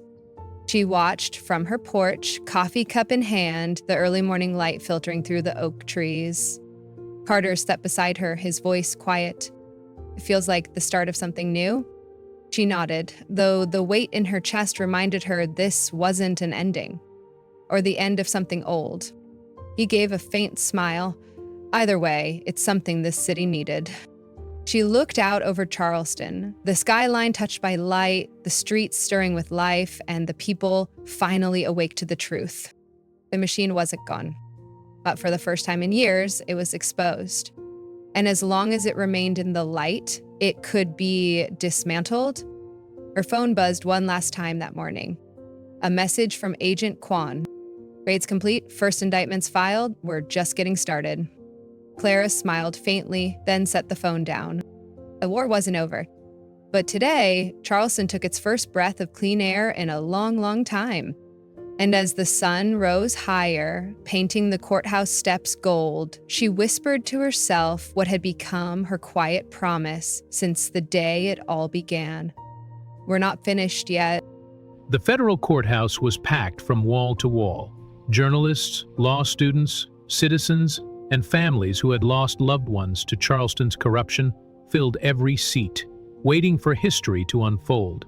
Speaker 2: She watched from her porch, coffee cup in hand, the early morning light filtering through the oak trees. Carter stepped beside her, his voice quiet. "It feels like the start of something new?" She nodded, though the weight in her chest reminded her this wasn't an ending, or the end of something old. He gave a faint smile. Either way, it's something this city needed. She looked out over Charleston, the skyline touched by light, the streets stirring with life, and the people finally awake to the truth. The machine wasn't gone, but for the first time in years, it was exposed. And as long as it remained in the light, it could be dismantled. Her phone buzzed one last time that morning. A message from Agent Kwan. "Raids complete, first indictments filed, we're just getting started." Clara smiled faintly, then set the phone down. The war wasn't over. But today, Charleston took its first breath of clean air in a long, long time. And as the sun rose higher, painting the courthouse steps gold, she whispered to herself what had become her quiet promise since the day it all began. "We're not finished yet."
Speaker 1: The federal courthouse was packed from wall to wall. Journalists, law students, citizens, and families who had lost loved ones to Charleston's corruption filled every seat, waiting for history to unfold.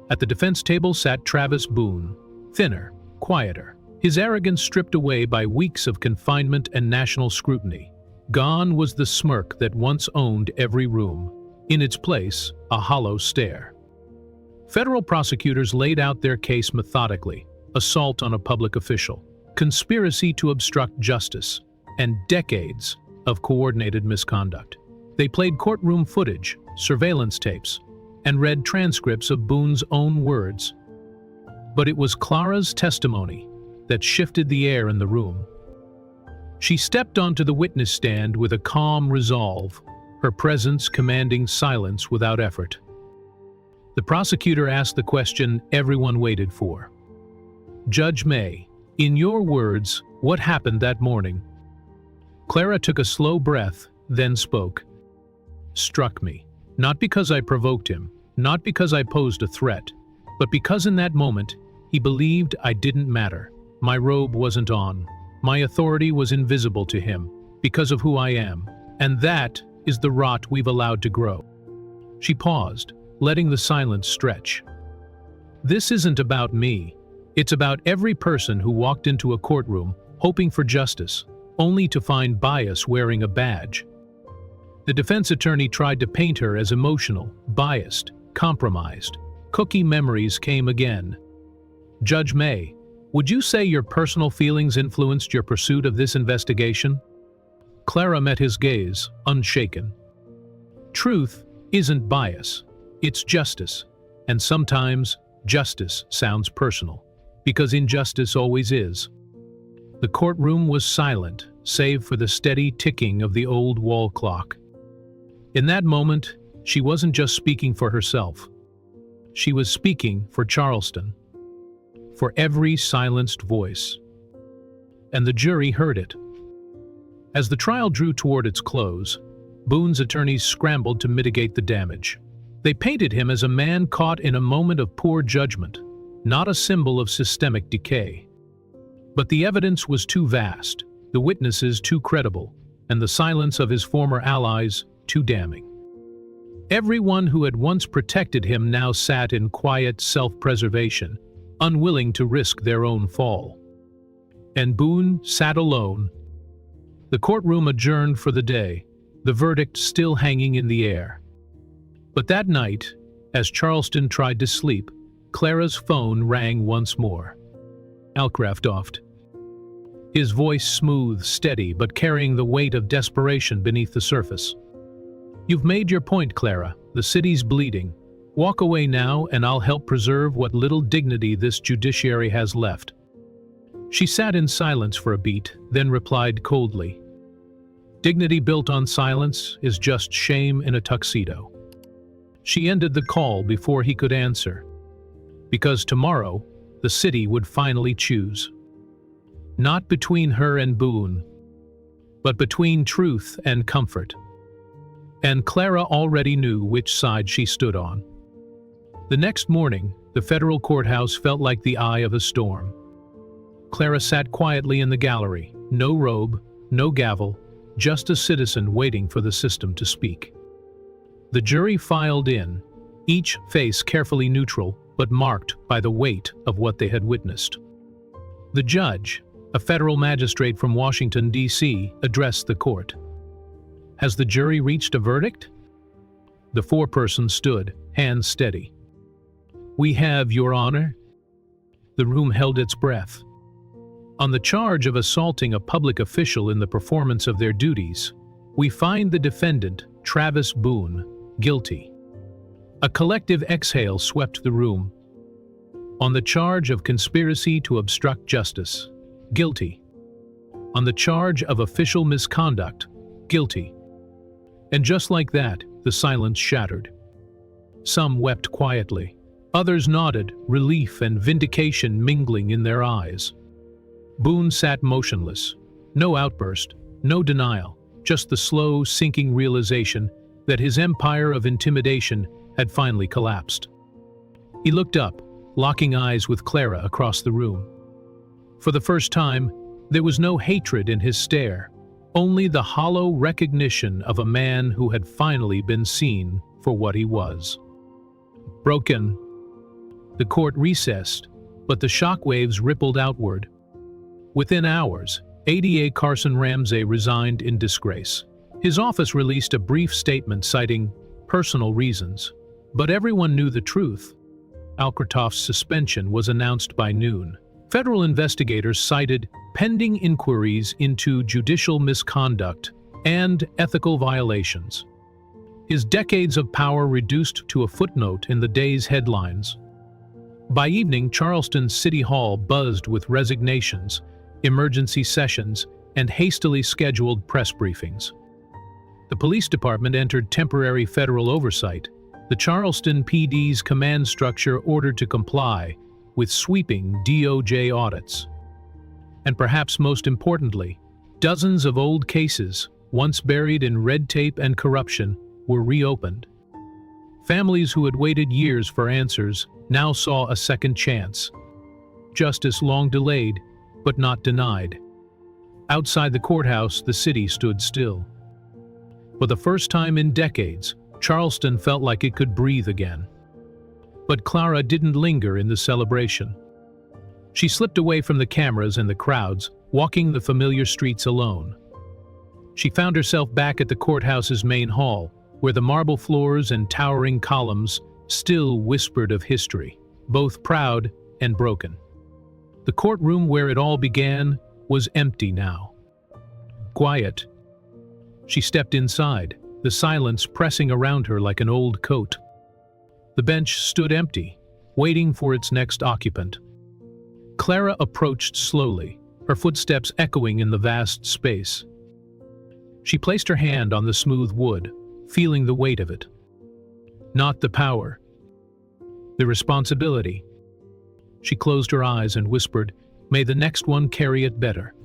Speaker 1: At the defense table sat Travis Boone, thinner, quieter, his arrogance stripped away by weeks of confinement and national scrutiny. Gone was the smirk that once owned every room. In its place, a hollow stare. Federal prosecutors laid out their case methodically: assault on a public official, conspiracy to obstruct justice, and decades of coordinated misconduct. They played courtroom footage, surveillance tapes, and read transcripts of Boone's own words. But it was Clara's testimony that shifted the air in the room. She stepped onto the witness stand with a calm resolve, her presence commanding silence without effort. The prosecutor asked the question everyone waited for. "Judge May, in your words, what happened that morning?" Clara took a slow breath, then spoke. "Struck me. Not because I provoked him, not because I posed a threat, but because in that moment, he believed I didn't matter. My robe wasn't on. My authority was invisible to him, because of who I am. And that is the rot we've allowed to grow." She paused, letting the silence stretch. "This isn't about me. It's about every person who walked into a courtroom hoping for justice, only to find bias wearing a badge." The defense attorney tried to paint her as emotional, biased, compromised. Cookie memories came again. "Judge May, would you say your personal feelings influenced your pursuit of this investigation?" Clara met his gaze, unshaken. "Truth isn't bias. It's justice. And sometimes, justice sounds personal, because injustice always is." The courtroom was silent, save for the steady ticking of the old wall clock. In that moment, she wasn't just speaking for herself. She was speaking for Charleston, for every silenced voice. And the jury heard it. As the trial drew toward its close, Boone's attorneys scrambled to mitigate the damage. They painted him as a man caught in a moment of poor judgment, not a symbol of systemic decay. But the evidence was too vast, the witnesses too credible, and the silence of his former allies too damning. Everyone who had once protected him now sat in quiet self-preservation, unwilling to risk their own fall. And Boone sat alone. The courtroom adjourned for the day, the verdict still hanging in the air. But that night, as Charleston tried to sleep, Clara's phone rang once more. Alcraft. His voice smooth, steady, but carrying the weight of desperation beneath the surface. "You've made your point, Clara. The city's bleeding. Walk away now, and I'll help preserve what little dignity this judiciary has left." She sat in silence for a beat, then replied coldly, "Dignity built on silence is just shame in a tuxedo." She ended the call before he could answer. Because tomorrow, the city would finally choose. Not between her and Boone, but between truth and comfort. And Clara already knew which side she stood on. The next morning, the federal courthouse felt like the eye of a storm. Clara sat quietly in the gallery, no robe, no gavel, just a citizen waiting for the system to speak. The jury filed in, each face carefully neutral, but marked by the weight of what they had witnessed. The judge, a federal magistrate from Washington, D.C., addressed the court. "Has the jury reached a verdict?" The foreperson stood, hands steady. "We have, Your Honor." The room held its breath. On the charge of assaulting a public official in the performance of their duties, we find the defendant, Travis Boone, guilty. A collective exhale swept the room. On the charge of conspiracy to obstruct justice, guilty. On the charge of official misconduct, guilty. And just like that, the silence shattered. Some wept quietly. Others nodded, relief and vindication mingling in their eyes. Boone sat motionless. No outburst, no denial, just the slow, sinking realization that his empire of intimidation had finally collapsed. He looked up, locking eyes with Clara across the room. For the first time, there was no hatred in his stare, only the hollow recognition of a man who had finally been seen for what he was. Broken. The court recessed, but the shockwaves rippled outward. Within hours, ADA Carson Ramsey resigned in disgrace. His office released a brief statement citing personal reasons, but everyone knew the truth. Alcratoff's suspension was announced by noon. Federal investigators cited pending inquiries into judicial misconduct and ethical violations. His decades of power reduced to a footnote in the day's headlines. By evening, Charleston City Hall buzzed with resignations, emergency sessions, and hastily scheduled press briefings. The police department entered temporary federal oversight. The Charleston PD's command structure ordered to comply with sweeping DOJ audits. And perhaps most importantly, dozens of old cases, once buried in red tape and corruption, were reopened. Families who had waited years for answers now saw a second chance. Justice long delayed, but not denied. Outside the courthouse, the city stood still. For the first time in decades, Charleston felt like it could breathe again. But Clara didn't linger in the celebration. She slipped away from the cameras and the crowds, walking the familiar streets alone. She found herself back at the courthouse's main hall, where the marble floors and towering columns still whispered of history, both proud and broken. The courtroom where it all began was empty now. Quiet. She stepped inside, the silence pressing around her like an old coat. The bench stood empty, waiting for its next occupant. Clara approached slowly, her footsteps echoing in the vast space. She placed her hand on the smooth wood, feeling the weight of it. Not the power, the responsibility. She closed her eyes and whispered, "May the next one carry it better."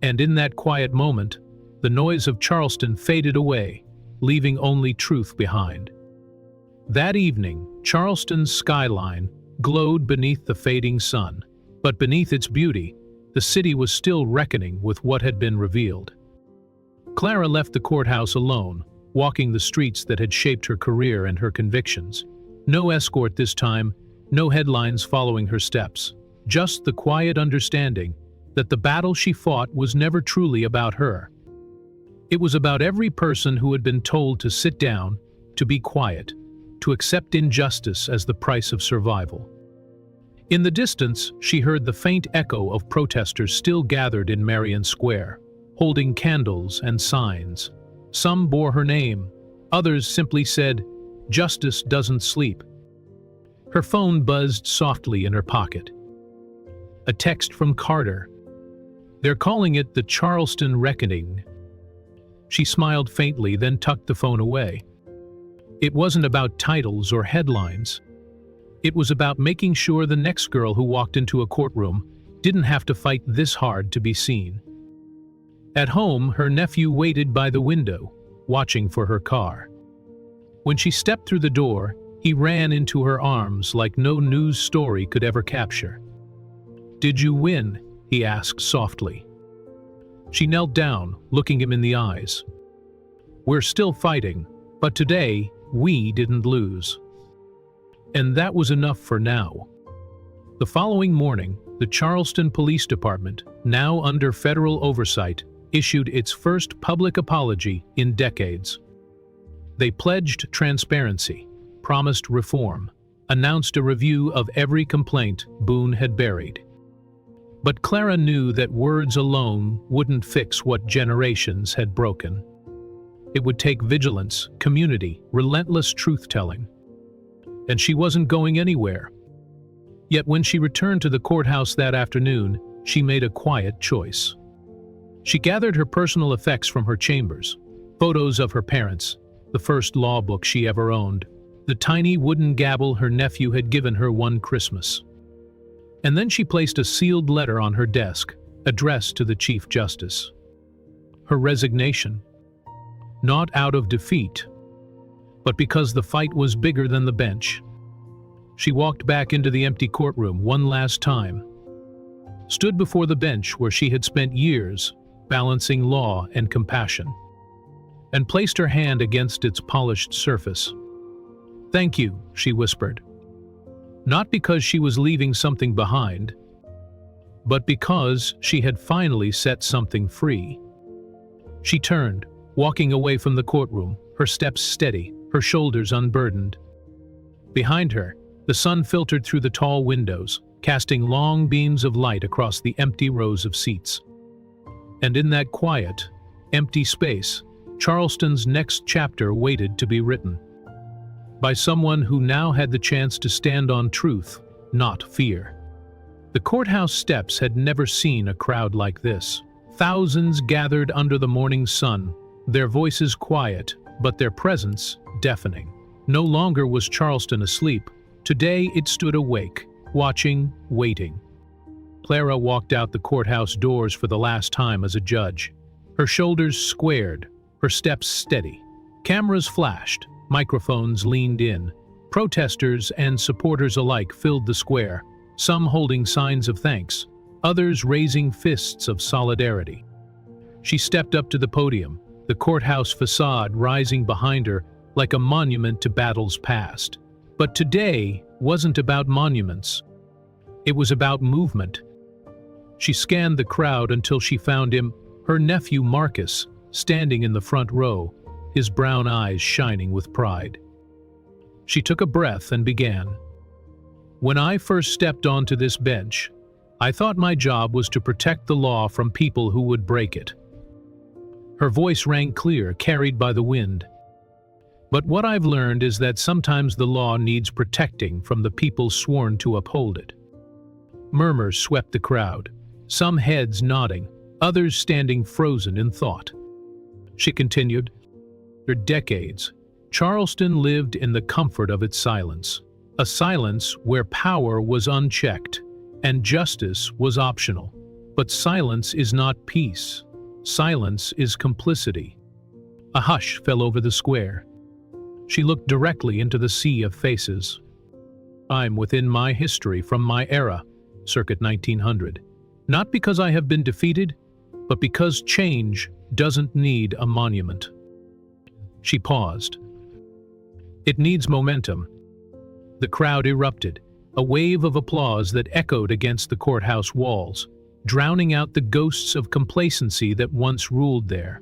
Speaker 1: And in that quiet moment, The noise of Charleston faded away, leaving only truth behind. That evening, Charleston's skyline glowed beneath the fading sun, but beneath its beauty, the city was still reckoning with what had been revealed. Clara left the courthouse alone, walking the streets that had shaped her career and her convictions. No escort this time, no headlines following her steps, just the quiet understanding that the battle she fought was never truly about her. It was about every person who had been told to sit down, to be quiet, to accept injustice as the price of survival. In the distance, she heard the faint echo of protesters still gathered in Marion Square, holding candles and signs. Some bore her name, others simply said, "Justice doesn't sleep." Her phone buzzed softly in her pocket. A text from Carter. "They're calling it the Charleston Reckoning." She smiled faintly, then tucked the phone away. It wasn't about titles or headlines. It was about making sure the next girl who walked into a courtroom didn't have to fight this hard to be seen. At home, her nephew waited by the window, watching for her car. When she stepped through the door, he ran into her arms like no news story could ever capture. "Did you win?" he asked softly. She knelt down, looking him in the eyes. "We're still fighting, but today, we didn't lose." And that was enough for now. The following morning, the Charleston Police Department, now under federal oversight, issued its first public apology in decades. They pledged transparency, promised reform, announced a review of every complaint Boone had buried. But Clara knew that words alone wouldn't fix what generations had broken. It would take vigilance, community, relentless truth-telling. And she wasn't going anywhere. Yet when she returned to the courthouse that afternoon, she made a quiet choice. She gathered her personal effects from her chambers, photos of her parents, the first law book she ever owned, the tiny wooden gavel her nephew had given her one Christmas. And then she placed a sealed letter on her desk, addressed to the Chief Justice. Her resignation. Not out of defeat, but because the fight was bigger than the bench. She walked back into the empty courtroom one last time, stood before the bench where she had spent years balancing law and compassion, and placed her hand against its polished surface. "Thank you," she whispered. Not because she was leaving something behind, but because she had finally set something free. She turned, walking away from the courtroom, her steps steady, her shoulders unburdened. Behind her, the sun filtered through the tall windows, casting long beams of light across the empty rows of seats. And in that quiet, empty space, Charleston's next chapter waited to be written. By someone who now had the chance to stand on truth, not fear. The courthouse steps had never seen a crowd like this. Thousands gathered under the morning sun, their voices quiet, but their presence deafening. No longer was Charleston asleep. Today it stood awake, watching, waiting. Clara walked out the courthouse doors for the last time as a judge. Her shoulders squared, her steps steady. Cameras flashed, microphones leaned in. Protesters and supporters alike filled the square, some holding signs of thanks, others raising fists of solidarity. She stepped up to the podium, the courthouse facade rising behind her like a monument to battles past. But today wasn't about monuments. It was about movement. She scanned the crowd until she found him, her nephew Marcus, standing in the front row, his brown eyes shining with pride. She took a breath and began. "When I first stepped onto this bench, I thought my job was to protect the law from people who would break it." Her voice rang clear, carried by the wind. "But what I've learned is that sometimes the law needs protecting from the people sworn to uphold it." Murmurs swept the crowd, some heads nodding, others standing frozen in thought. She continued, "For decades, Charleston lived in the comfort of its silence, a silence where power was unchecked and justice was optional. But silence is not peace. Silence is complicity. A hush fell over the square. She looked directly into the sea of faces. I'm within my history from my era, circa 1900. Not because I have been defeated, but because change doesn't need a monument. She paused. It needs momentum. The crowd erupted, a wave of applause that echoed against the courthouse walls, drowning out the ghosts of complacency that once ruled there.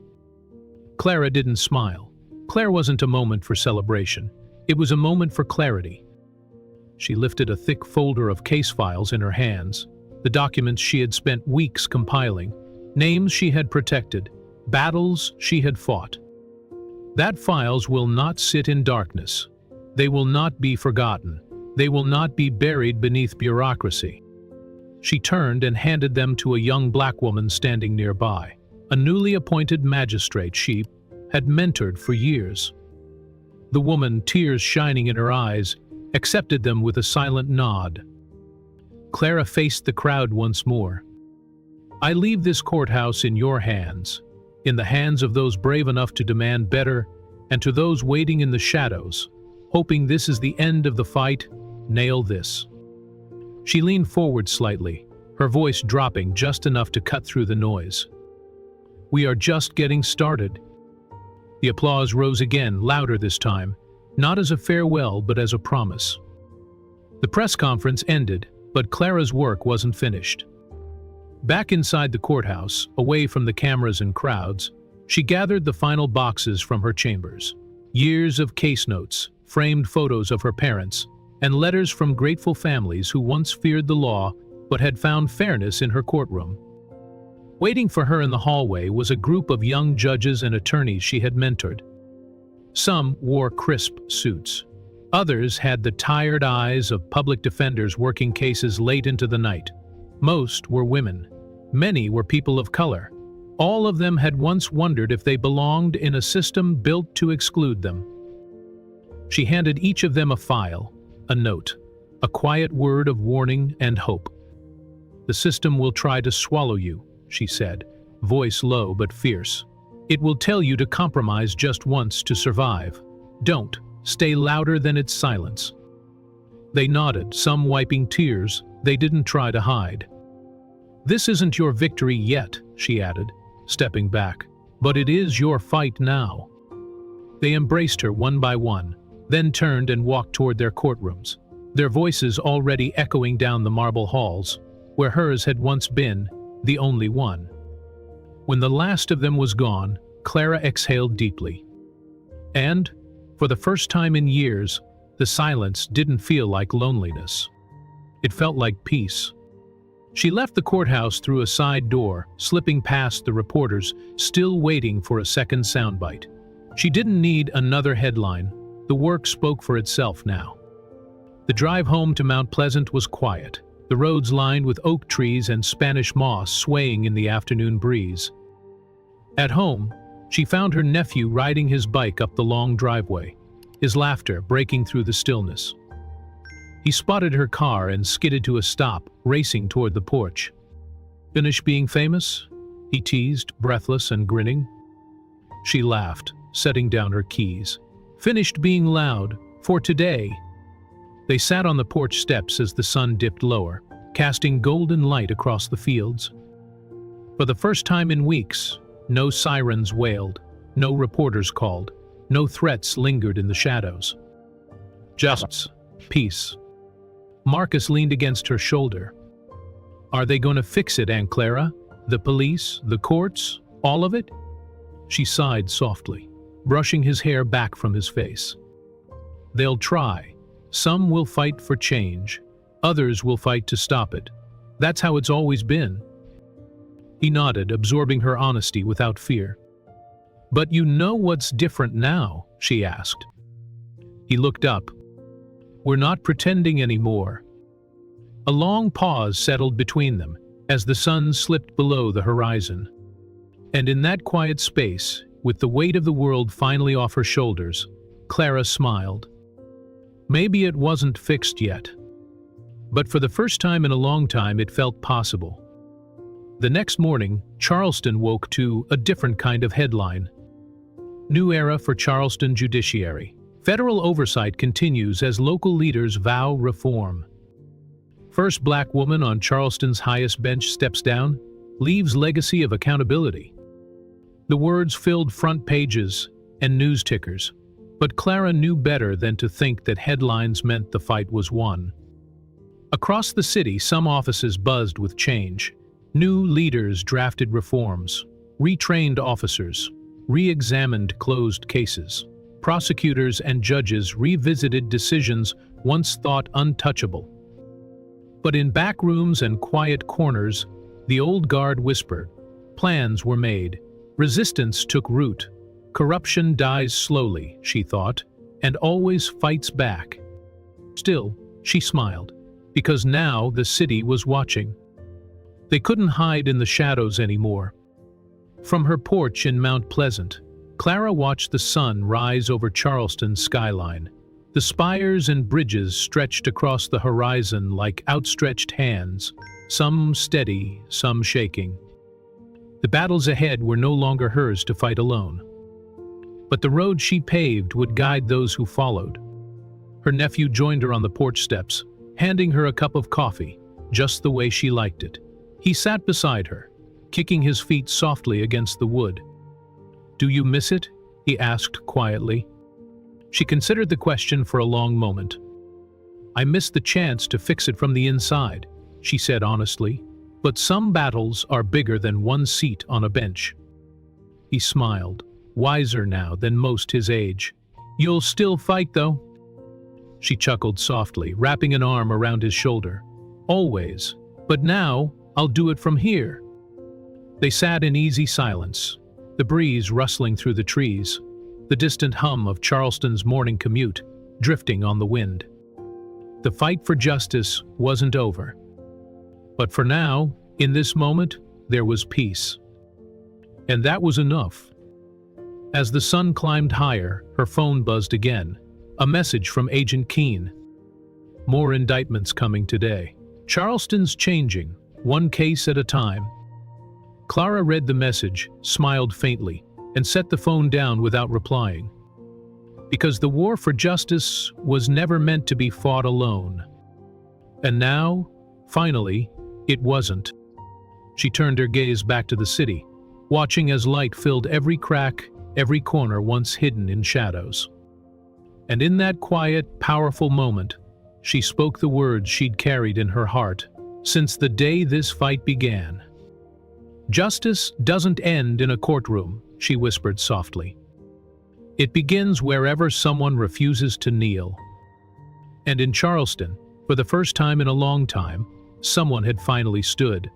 Speaker 1: Clara didn't smile. Claire wasn't a moment for celebration. It was a moment for clarity. She lifted a thick folder of case files in her hands, the documents she had spent weeks compiling, names she had protected, battles she had fought. That files will not sit in darkness. They will not be forgotten. They will not be buried beneath bureaucracy. She turned and handed them to a young black woman standing nearby, a newly appointed magistrate she had mentored for years. The woman, tears shining in her eyes, accepted them with a silent nod. Clara faced the crowd once more. I leave this courthouse in your hands, in the hands of those brave enough to demand better, and to those waiting in the shadows, hoping this is the end of the fight, nail this. She leaned forward slightly, her voice dropping just enough to cut through the noise. We are just getting started. The applause rose again, louder this time, not as a farewell but as a promise. The press conference ended, but Clara's work wasn't finished. Back inside the courthouse, away from the cameras and crowds, she gathered the final boxes from her chambers. Years of case notes, framed photos of her parents, and letters from grateful families who once feared the law but had found fairness in her courtroom. Waiting for her in the hallway was a group of young judges and attorneys she had mentored. Some wore crisp suits. Others had the tired eyes of public defenders working cases late into the night. Most were women. Many were people of color. All of them had once wondered if they belonged in a system built to exclude them. She handed each of them a file, a note, a quiet word of warning and hope. The system will try to swallow you, she said, voice low but fierce. It will tell you to compromise just once to survive. Don't. Stay louder than its silence. They nodded, some wiping tears they didn't try to hide. This isn't your victory yet, she added, stepping back, but it is your fight now. They embraced her one by one, then turned and walked toward their courtrooms, their voices already echoing down the marble halls, where hers had once been the only one. When the last of them was gone, Clara exhaled deeply. And, for the first time in years, the silence didn't feel like loneliness. It felt like peace. She left the courthouse through a side door, slipping past the reporters, still waiting for a second soundbite. She didn't need another headline. The work spoke for itself now. The drive home to Mount Pleasant was quiet, the roads lined with oak trees and Spanish moss swaying in the afternoon breeze. At home, she found her nephew riding his bike up the long driveway, his laughter breaking through the stillness. He spotted her car and skidded to a stop, racing toward the porch. Finish being famous? He teased, breathless and grinning. She laughed, setting down her keys. Finished being loud, for today. They sat on the porch steps as the sun dipped lower, casting golden light across the fields. For the first time in weeks, no sirens wailed, no reporters called, no threats lingered in the shadows. Just peace. Marcus leaned against her shoulder. Are they going to fix it, Aunt Clara? The police, the courts, all of it? She sighed softly, brushing his hair back from his face. They'll try. Some will fight for change. Others will fight to stop it. That's how it's always been. He nodded, absorbing her honesty without fear. But you know what's different now? She asked. He looked up. We're not pretending anymore. A long pause settled between them as the sun slipped below the horizon. And in that quiet space, with the weight of the world finally off her shoulders, Clara smiled. Maybe it wasn't fixed yet. But for the first time in a long time, it felt possible. The next morning, Charleston woke to a different kind of headline. New era for Charleston judiciary. Federal oversight continues as local leaders vow reform. First black woman on Charleston's highest bench steps down, leaves legacy of accountability. The words filled front pages and news tickers, but Clara knew better than to think that headlines meant the fight was won. Across the city, some offices buzzed with change. New leaders drafted reforms, retrained officers, re-examined closed cases. Prosecutors and judges revisited decisions once thought untouchable. But in back rooms and quiet corners, the old guard whispered. Plans were made. Resistance took root. Corruption dies slowly, she thought, and always fights back. Still, she smiled, because now the city was watching. They couldn't hide in the shadows anymore. From her porch in Mount Pleasant, Clara watched the sun rise over Charleston's skyline. The spires and bridges stretched across the horizon like outstretched hands, some steady, some shaking. The battles ahead were no longer hers to fight alone. But the road she paved would guide those who followed. Her nephew joined her on the porch steps, handing her a cup of coffee, just the way she liked it. He sat beside her, kicking his feet softly against the wood. "Do you miss it?" he asked quietly. She considered the question for a long moment. "I miss the chance to fix it from the inside," she said honestly. "But some battles are bigger than one seat on a bench." He smiled, wiser now than most his age. "You'll still fight, though?" She chuckled softly, wrapping an arm around his shoulder. "Always. But now, I'll do it from here." They sat in easy silence, the breeze rustling through the trees, the distant hum of Charleston's morning commute drifting on the wind. The fight for justice wasn't over. But for now, in this moment, there was peace. And that was enough. As the sun climbed higher, her phone buzzed again. A message from Agent Keene. "More indictments coming today. Charleston's changing, one case at a time." Clara read the message, smiled faintly, and set the phone down without replying. Because the war for justice was never meant to be fought alone. And now, finally, it wasn't. She turned her gaze back to the city, watching as light filled every crack, every corner once hidden in shadows. And in that quiet, powerful moment, she spoke the words she'd carried in her heart since the day this fight began. "Justice doesn't end in a courtroom," she whispered softly. "It begins wherever someone refuses to kneel." And in Charleston, for the first time in a long time, someone had finally stood.